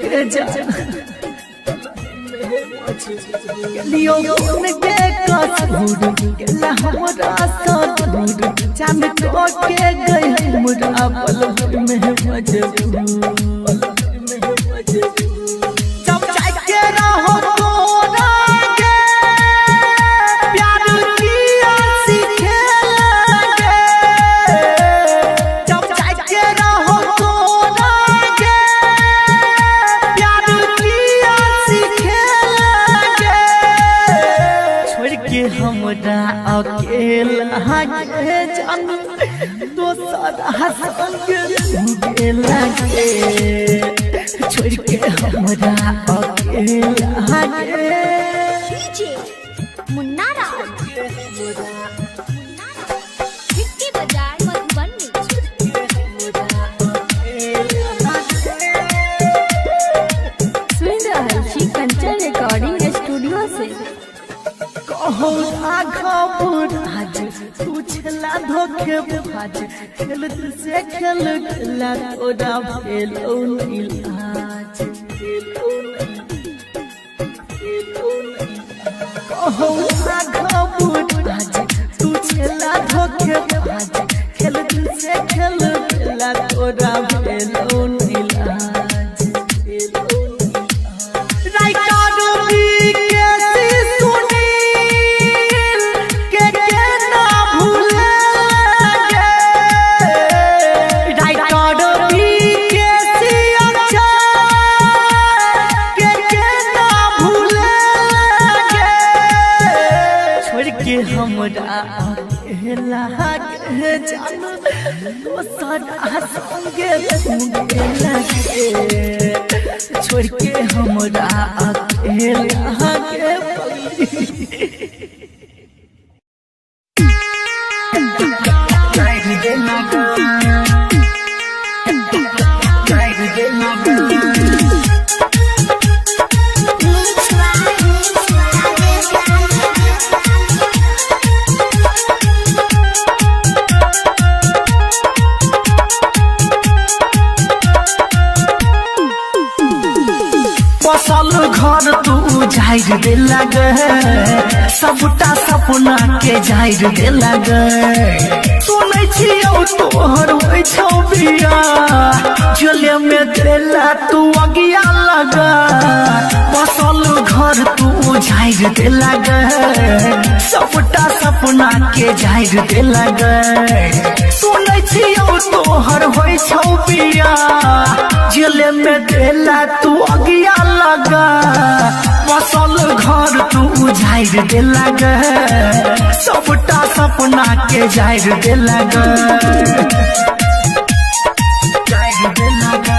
[SPEAKER 1] के जान लियो कौन के कसूर केला हमरा साधुर जान को के गए हमरा पल भर में मजबूर जब जाके रहो तोरा के प्यार किया सीखेंगे जब जाके रहो तोरा के प्यार किया सीखेंगे छोड़ के हमरा अकेला के जान दोसर संग गेला के छोड़ के हमरा अकेला गे
[SPEAKER 2] डीजे मुन्ना राव हिट्टी बाजार मधुबनी
[SPEAKER 4] सुन रहल छी कंचन रिकॉर्डिंग स्टूडियो से।
[SPEAKER 1] कहो राघव राज तू छला धोखे बाज खेल से खेल खेला तोरा भेलो नीलाज कहो राघव राज तू छला धोखे बाज खेल से खेल खेला तोरा भेलो नीलाज राइटर भी कैसी सुनील के ना भूलेंगे राइटर भी कैसी अच्छा के ना भूलेंगे छोड़ के हमरा अकेला के जान दोसर संगे गेला के छोड़ के हमरा अकेला के बसल घर तू जाहिर दे लगे सबटा सपना के जाहिर दे लगे सुनै छियौ तोहर होइ छौ बिया जले में देला तू अगिया लगा बसल घर तू जाहिर दे लगे सबटा सपना के जाहिर दे लगे सुनै छियौ तोहर होइ छौ बिया जले में देला तू अगिया लगा बसल घर तू जाहिर दे लगे सबटा सपना के जाहिर दे लगे जाहिर दे लगे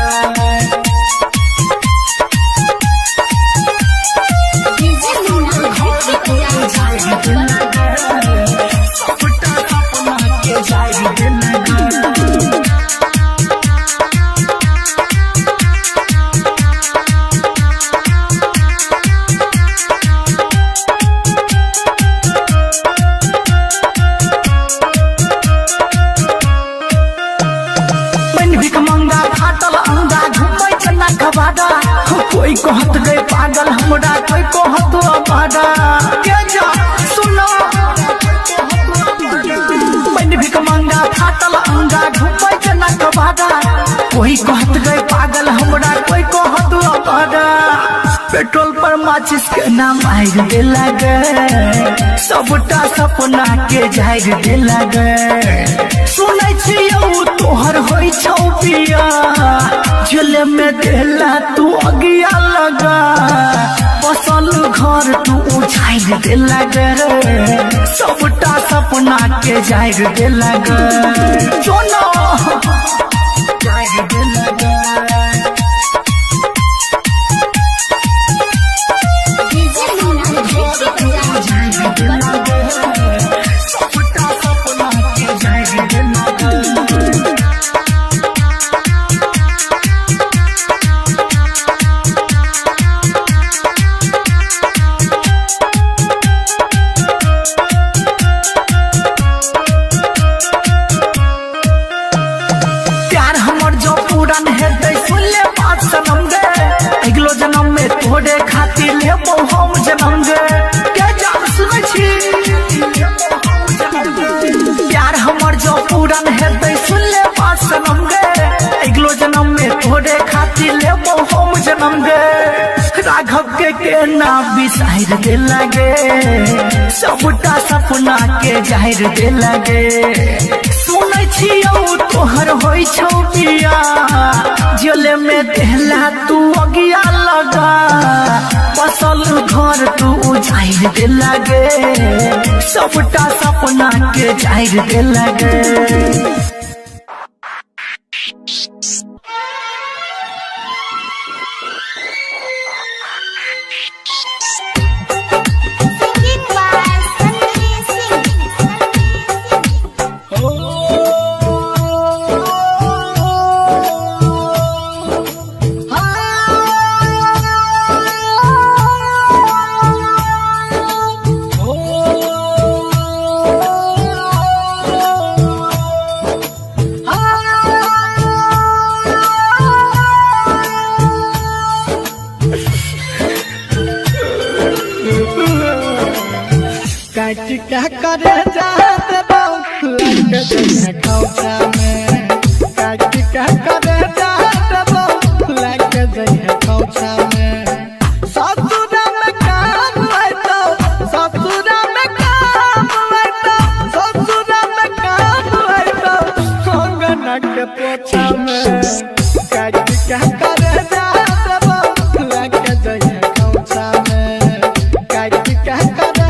[SPEAKER 2] डीजे मुन्ना हिट्टी बाजार मधुबनी
[SPEAKER 1] सबटा सपना के जाहिर दे लगे कोई कहत गए पागल हमरा कोई कहत अबादा के जा सुनो मन भिक मंगा फाटल अंगा घुमै जना कबादा कोई कहत गए पागल हमरा कोई कहत अबादा पेट्रोल पर माचिस के नाम आइर दे लगे सबटा सपना के जाहिर दे लगे सुनै छियौ तोहर होइ छौ बिया जले में देला तू अगिया लगा बसल घर तू जाहिर दे लगे सबटा सपना के जाहिर दे लगे चलो जाहिर दे लगे
[SPEAKER 2] डीजे मुन्ना हिट्टी बाजार
[SPEAKER 1] सबटा सपना के जाहिर दे लगे जनम गे के जान सुनै छी प्यार हमर जो पूरन हेतै सुन ले बात सनम गे अगलो जन्म में तोरे खातिर लेबो हम जनम गे राघव के ना बिसार दे लगे सबटा सपना के जाहिर दे लगे सुनै छियौ तोहर होइ छौ बिया जेल में देहला तू अगिया लगा बसल घर तू उजाइर दे लगे सबटा सपना के जाहिर दे लगे
[SPEAKER 3] क्या करे जाते बाबू लग जइहे खौचा में क्या करे जाते बाबू लग जइहे खौचा में ससुरा में काम आइतो ससुरा में काम आइतो ससुरा में काम आइतो अंगना के पोछा में क्या करे जाते बाबू लग जइहे खौचा में क्या करे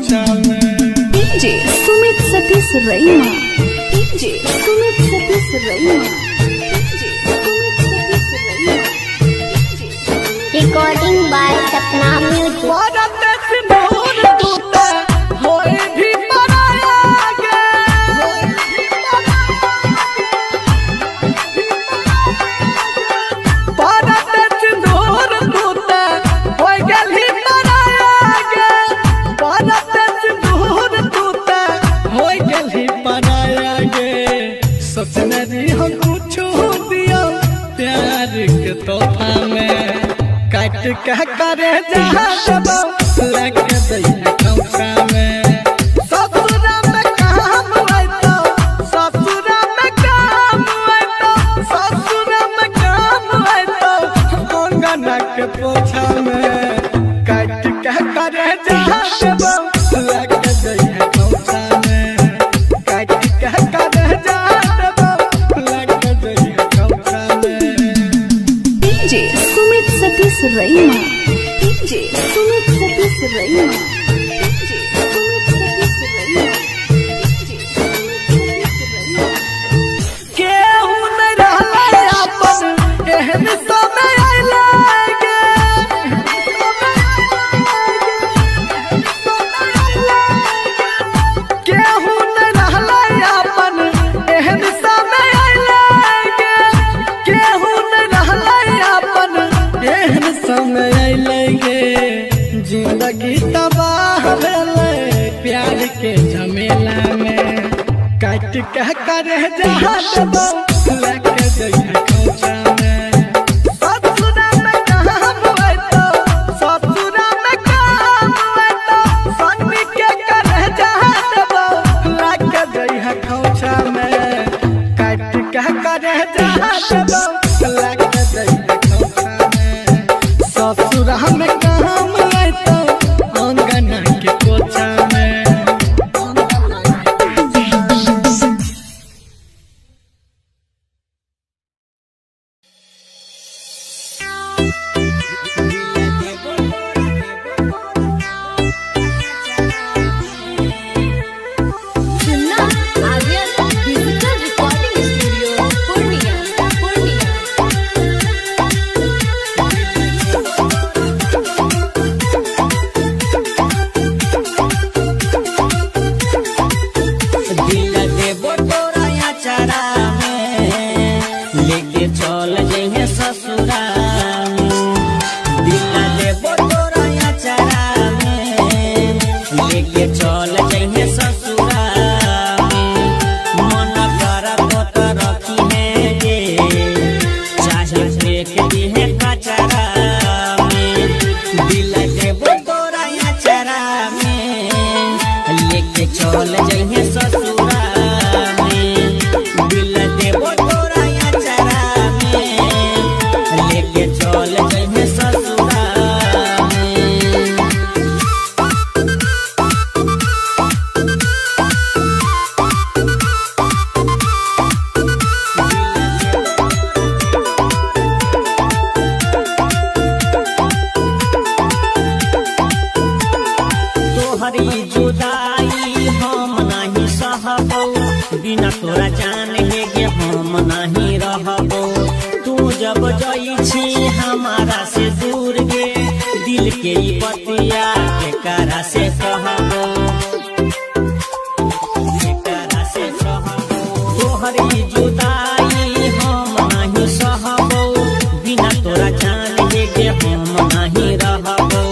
[SPEAKER 4] Raima DJ Sumit Satish Raima DJ Sumit Satish Raima
[SPEAKER 2] recording by Sapna music
[SPEAKER 3] कह करे जहाँ लग जइहे खौचा में ससुरा में काम आइतो ससुरा में काम आइतो ससुरा में काम आइतो अंगना के पोछा में कह करे जहाँ लग जइहे खौचा में कह करे जहाँ लग जइहे खौचा में
[SPEAKER 4] DJ Sumit Satish Raima DJ Sumit Satish Raima DJ Sumit Satish Raima DJ Sumit Satish रईमा
[SPEAKER 3] केहू न रहले अपन एहन समय आइले गे केहू न रहले अपन एहन समय आइले गे केहू न रहले अपन एहन समय आइले गे जिंदगी तबाह भेले प्यार के झमेला में काट कह करे जहाँ लग जइहे खौचा में ससुरा में काम आइतो ससुरा में काम आइतो सन्नी के करे जहाँ लग जइहे खौचा में काट कह करे जहाँ लग जइहे खौचा में ससुरा में काम आइतो अंगना के पोछा में
[SPEAKER 2] सुनना आर्यन डिजिटल
[SPEAKER 5] लेके चल जइहे ससुरा में मन करत तो रखी है गे चाहे फेंक दिहे कचरा में दिल देबो तोरा अचरा में लेके चल जइहे ससुरा में दिल देबो तोरा अचरा में लेके चल जइहे ससुरा में। तोहरी जुदाई हम नहीं सहबो बिना तोरा जान हे गे हम नहीं रहबो तू जब जई छी हमारा से दूर गे दिल के ई बतिया केकरा से कहबो केकरा से कहबो तोहरी जुदाई हम नहीं सहबो बिना तोरा जान हे गे हम नहीं रहबो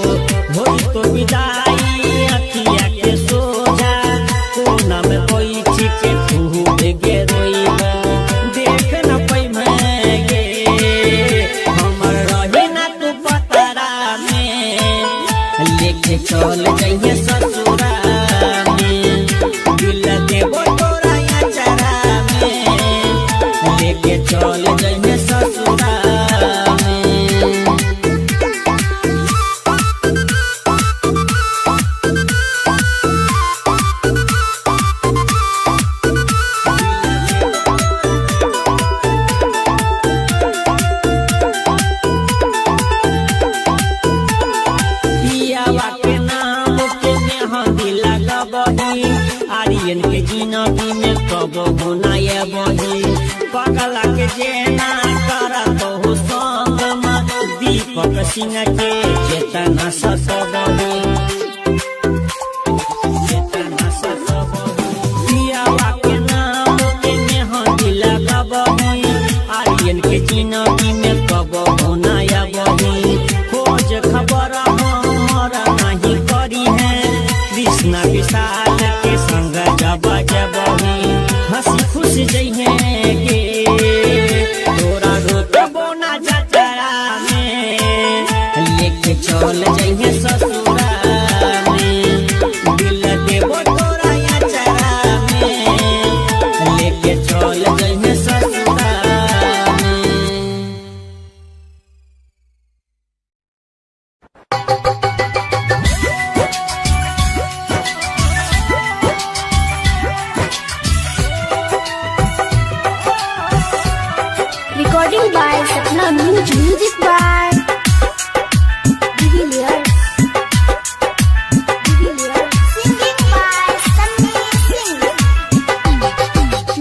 [SPEAKER 5] होई तो विदाई अखिया के सोझा कोना में कोई छिके तू गे रोइबा देख न पई मैं गे हमर रही ना तू पतरा में लेके चल जइहे ससुरा में दिल देबो तोरा अचरा में लेके चल जइहे ससुरा में। पियावा के नाम के मेहंदी लगबही आर्यन के जिंदगी में कबो गुनाए बही पगला के जेना करत हो संग में दीपक सिंह के चेतना ससबही चेतना ससबही पियावा के नाम के मेहंदी लगबही आर्यन के जिंदगी में कबो गुनाए बही खोज खबर हमारा नहीं करी है कृष्णा विशाल के संग जब जबही हंसी खुश जइहे गे तोरा रोतबो ना जचरा में लेके चल जइहे ससुरा में दिल देबो तोरा अचरा में लेके चल जइहे ससुरा में।
[SPEAKER 2] Recording by Sapna Music by Divilliers. Singing by Sunny Singh.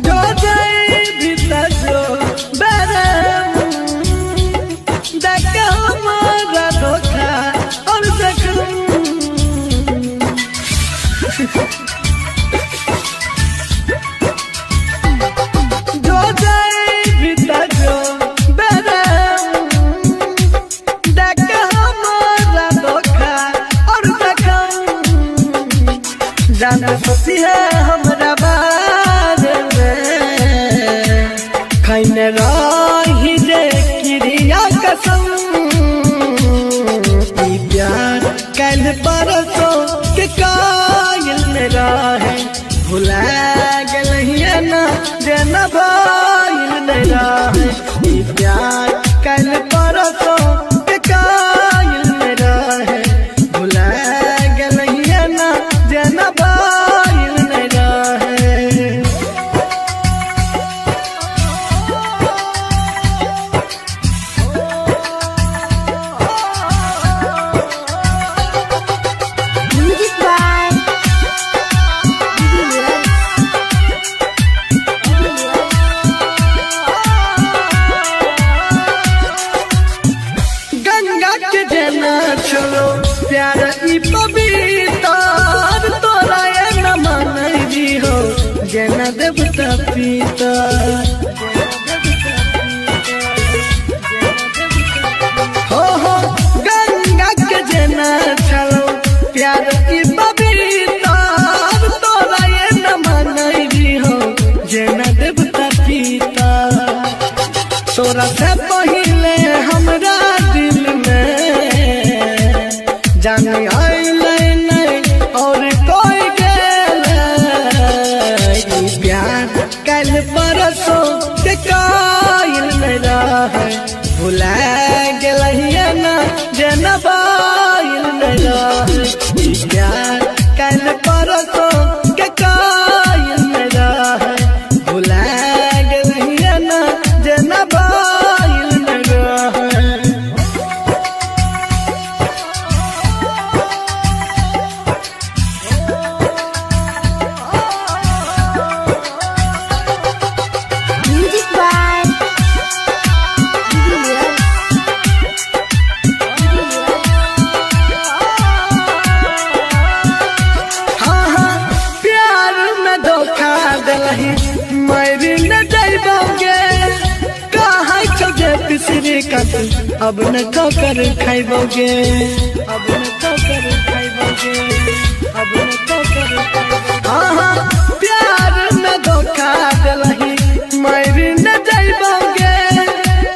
[SPEAKER 3] जो जाए भीतर जो बरम देख हमारा धोखा और जख्म जो जाए भीतर जो बरम देख हमारा धोखा और जख्म जान सोती है हमरा बारे में खैन रही जे क्रिया कसम ई प्यार कल परसों के कायल में रहे भुला गलहिया ना देना भाईल में रहे ई प्यार कल परसों के कायल में रहे भुला गलहिया ना देना भाईल में रहे।
[SPEAKER 2] Music by Divilliers.
[SPEAKER 3] गंगा के जना छोड़ो प्यार ई पवित्र तोरा ये न मानई हो जना देवता पीता हो गंगा के जना छोड़ो प्यार ई पवित्र तोरा से पहिले हमरा दिल में जान आइले नहीं और कोई गेले प्यार कल परसों के कायल में रहे भुला गेलहिए ना जनबाइल में रहे प्यार कल परसों के कायल में रहे भुला गेलहिए ना जनबाइल में रहे
[SPEAKER 2] Music by
[SPEAKER 3] हाँ हाँ प्यार में धोखा दिलही मरी न जाइबोगे कहाँ खोजे पिसरी कत अब न ठोकर खाइबोगे अब न ठोकर खाइबोगे अब न ठोकर हाँ हाँ प्यार में धोखा दिलही मरी न जाइबोगे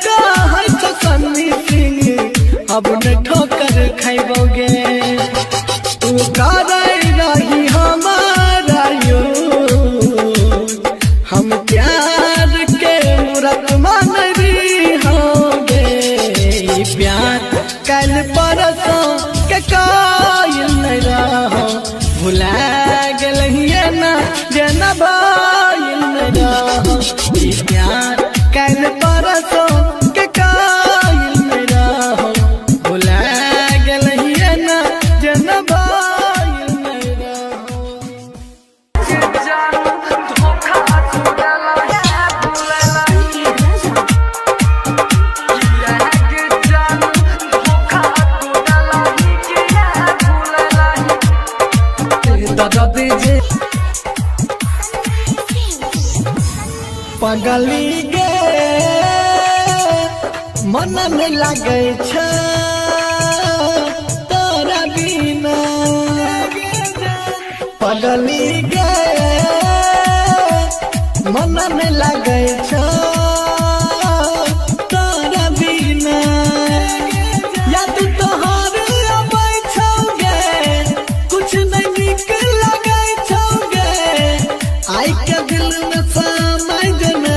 [SPEAKER 3] कहाँ खो सन्नी सिंह अब न ठोकर खाइबोगे तू कराई रही हमारा यू हम प्यार के मूरत मान रही होंगे प्यार कल परसों के कायल नहीं रहो भुला गेलहिए ना जनबाइल नहीं रहो प्यार कल परसों के कायल नहीं रहो भुला गेलहिए ना जनबाइल नहीं रहो पगली गे मन में लगे छ तोरा बिना पगली गे मन में लगे छ तोरा बिना याद तोहर अबै छौगे कुछ नहीं निक लगे छौगे आई के दिल में समय देना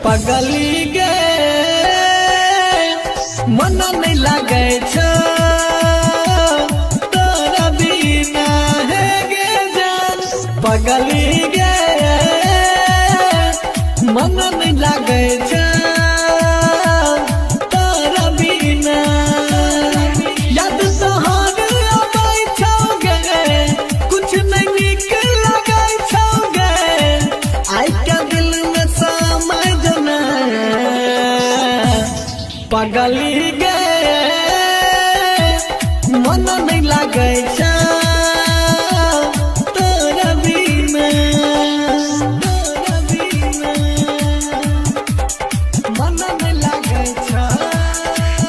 [SPEAKER 3] पगली गे मन नहीं लगे छ तोरा बिना है गे जान पगली गे मन नहीं लगे छ तोरा बिना याद तोहर अबै छौगे कुछ नहीं निक लगे छौगे आई के दिल में समय देना पगली गे मन नहीं लगे छ तोरा बिना मन नहीं लगे छ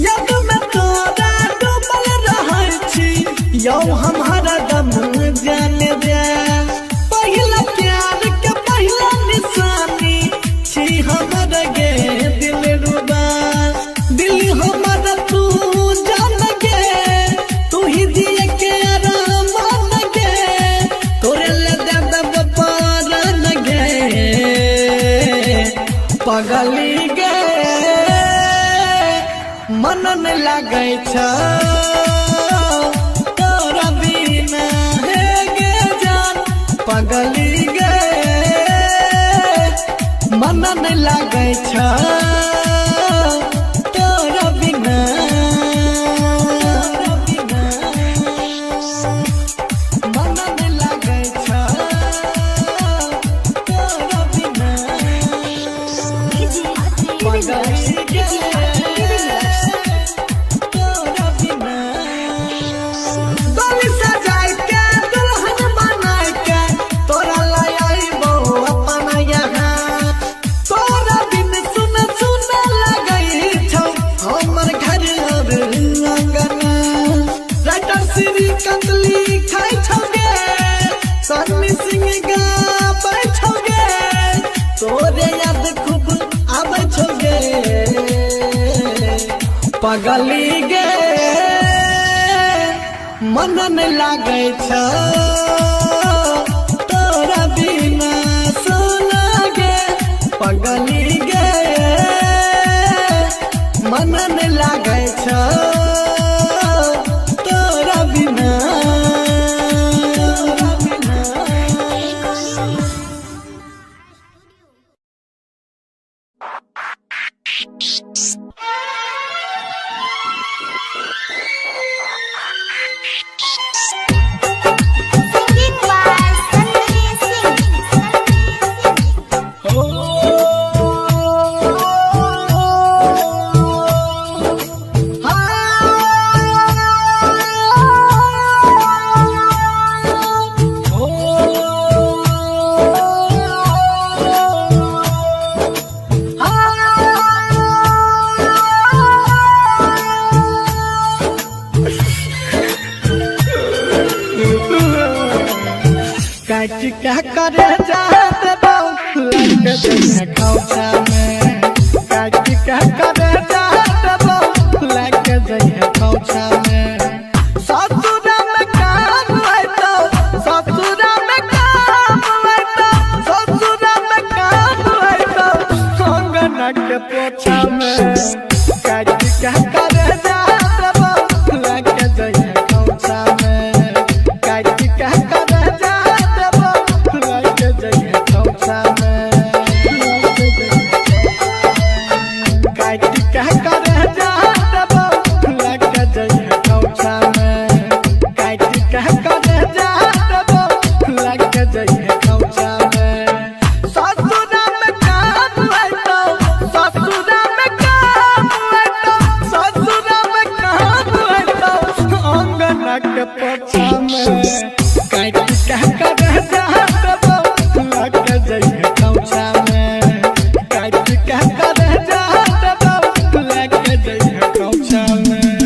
[SPEAKER 3] याद में तोरा डूबल रहै छी यौ हम हरदम जाने दे पहिला प्यार के पहिला निशानी छी हमर गे दिल रुबा दिल हमर तू जान गे तू ही दिए के आराम गे तोरे ले दे दब पार गे पगली गे मन नहीं लगे छ तोरा बिना है गे जान पगली गे मन नहीं लगे छ तोरा बिना मन नहीं लगे छ तोरा बिना पगली गे तोरा बिना डोली सजाई के दुल्हन बनाई के तोरा लाई आइबो अपना यहाँ तोरा बिन सुन सुन लगई छौ हमर घर और अंगना राइटर याद खूब आवे छो गे पगली गे मन नहीं लागे छ तोरा बिना सोना गे पगली गे मन नहीं लागे छ तोरा बिना
[SPEAKER 2] Singing by Sanjay Singh.
[SPEAKER 3] काट क्या करे जाते बाबू लग जैसे खौचा में काट क्या करे जाते बाबू लग जैसे खौचा में ससुरा में काम है तो ससुरा में काम है तो ससुरा में काम है तो कंगना के पोछा में काट क्या करे जाते बाबू लग जैसे खौचा में काट क्या करे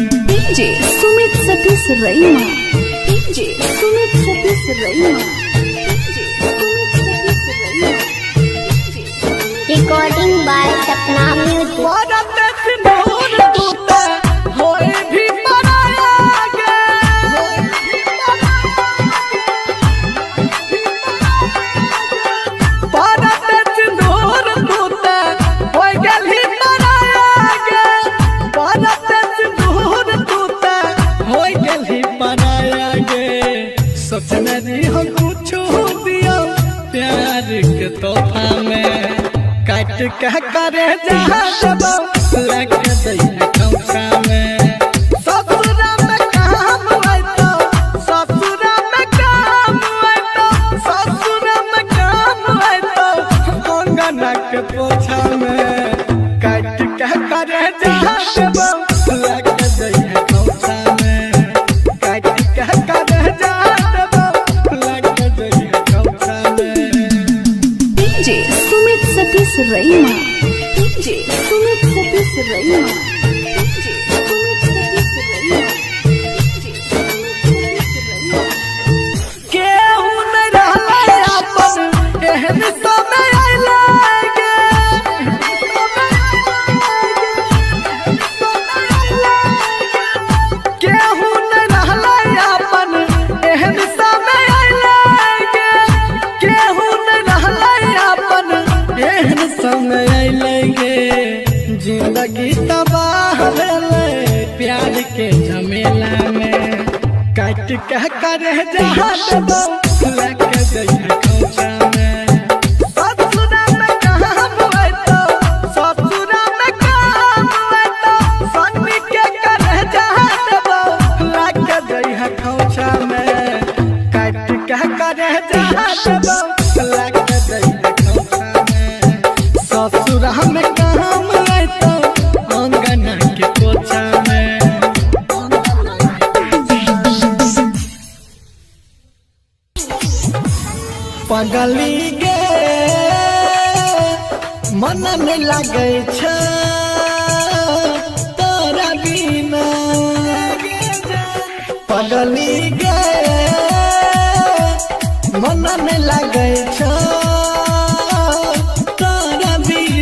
[SPEAKER 4] Sumit Satish Raima DJ Sumit Satish Raima
[SPEAKER 2] Recording by Sapna Music.
[SPEAKER 3] सोचने दी हम कुछ दिया प्यार के तोहफा में काट कह करे जहाँ लग दैया कौसा में ससुरा में काम है तो ससुरा में काम है तो ससुरा में काम है तो अंगना के पोछा में काट कह करे जहाँ लग दैया कौसा में काट कह करे
[SPEAKER 4] सुमित सतीश रईमा डीजे सुमित सतीश रईमा
[SPEAKER 3] केहू न रहले अपन एहन समय आइले गे केहू न रहले अपन एहन समय आइले गे केहू न रहले अपन एहन समय आइले गे जिंदगी तबाह भेले प्यार के झमेला में काट कह करे जहाँ लग दैया कौचा में ससुरा में काम है तो ससुरा में काम है तो सन्नी के करे जहाँ लग दैया कौचा में काट कह करे जहाँ लग दैया कौचा में ससुरा में काम है तो अंगना के पोछा में पगली गे मन नहीं लागे छ तोरा बिना पगली गे मन नहीं लागे छ तोरा बिना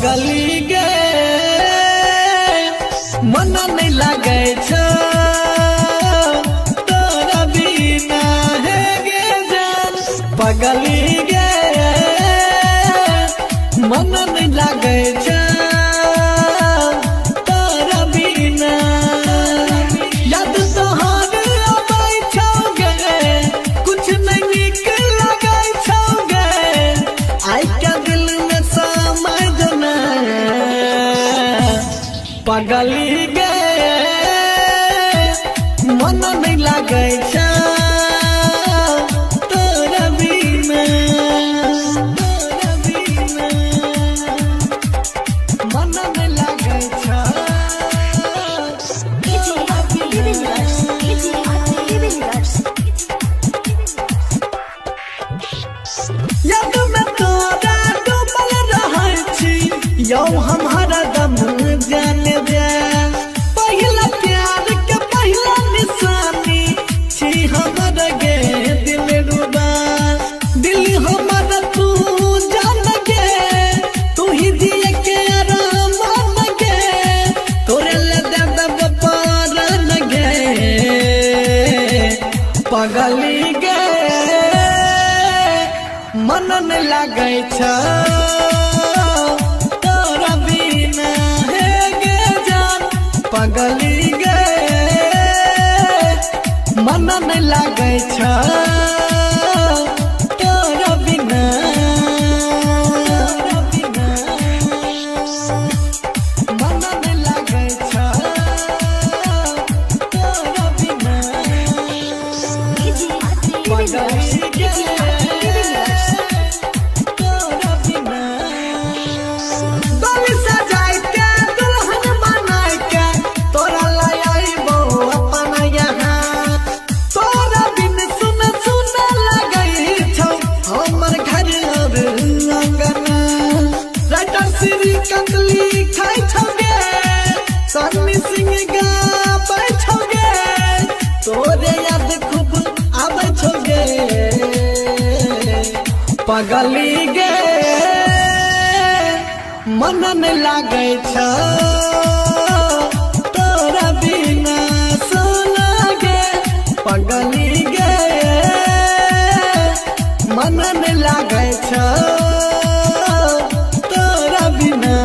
[SPEAKER 3] पगली गे मन नहीं लागे छ तोरा बिना हे गे जान पगली गे मन नहीं लागे छ तोरा बिना याद तोहर आबै छौगे कुछ नहीं नीक लागै छौगे आई का दिल में समझ ना पगली गे मन नहीं लागे छ तोरा बिना मन नहीं लागे छ याद में तोरा डूबल रहै छी यौ हम हरदम जाने दे पहिला प्यार के पहिला निशानी छी हमर गे दिल रुबा दिल हमर तू जान गे तू ही दिए के आराम गे तोरे ले दे दब पारन गे पगली गे मन नहीं लागे छ तोरा बिना हे गे जान पगली गे मन नहीं लागे छ तोरा बिना मन नहीं लागे छ तोरा बिना पगली गे सन्नी सिंह गाबै छौगे तोरे याद खूब आबै छौगे पगली गे मन नहीं लागे छ तोरा बिना सोना गे पगली गे मन नहीं लागे छ तोरा बिना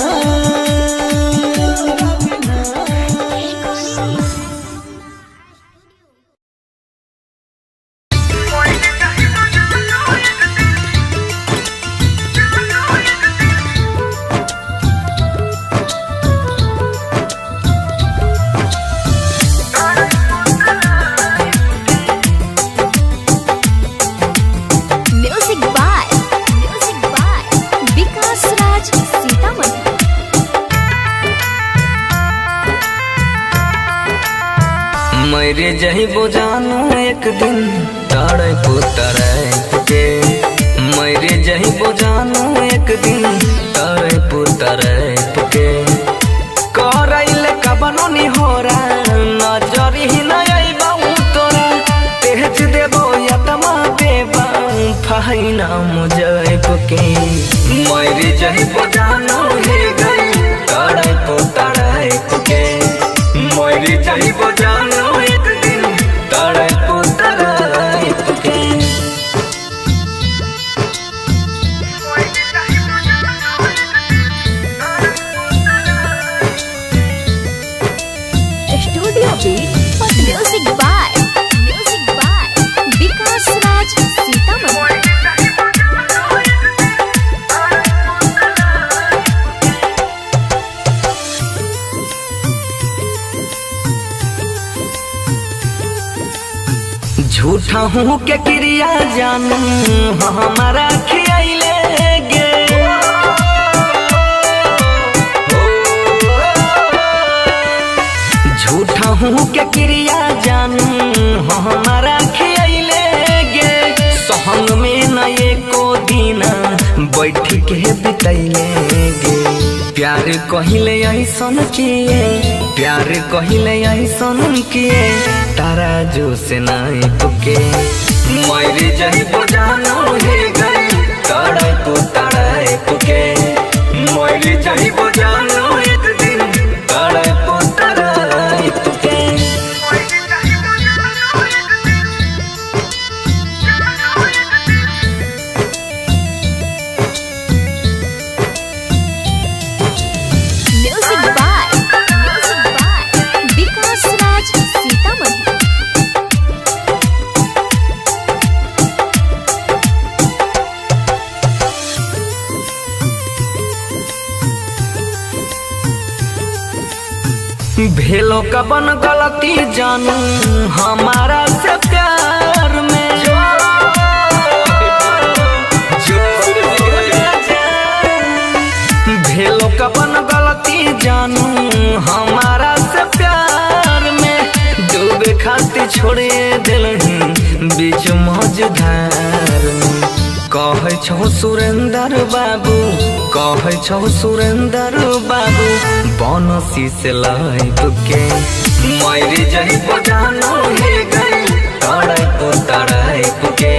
[SPEAKER 7] मेरे जहिबो जानू एक दिन तारे पुतरे के मेरे जहिबो जानू एक दिन तारे पुतरे के करैल कबनो नि होरा नजर ही नहीं बाऊ तोरा तेज देबो यतमा देबा फाइना मुझे के मेरे जहिबो जानू हे गई तारे पुतरे के मेरे जहिबो जानू झूठा हूँ के क्रिया जानू हमारा खियाइले गे झूठा हूँ के क्रिया जानू हमारा खियाइले गे सहन में न एको दीना बैठ के बितैले गे प्यार कहिले ऐसन किए प्यार कहिले ऐसन किए तारा जो से नहीं तुके मेरे जहिबो जानू हे गई तारा को तारा तुके मेरे मर जाइबो जानो एक दिन तड़प तड़प के।
[SPEAKER 2] म्यूजिक बाय विकास राज सीतामढ़ी।
[SPEAKER 7] भेलो कबन गलती जानू हमारा से प्यार में भेलो कबन गलती जानू हमारा से प्यार में डूबे खातिर छोड़े दिलही बीच मझधार में। कहे छो सुरेंद्र बाबू कहे छो सुरेंद्र बाबू बनसी से लाइब के मर जाइबो जानो हे गई तड़प तड़प के।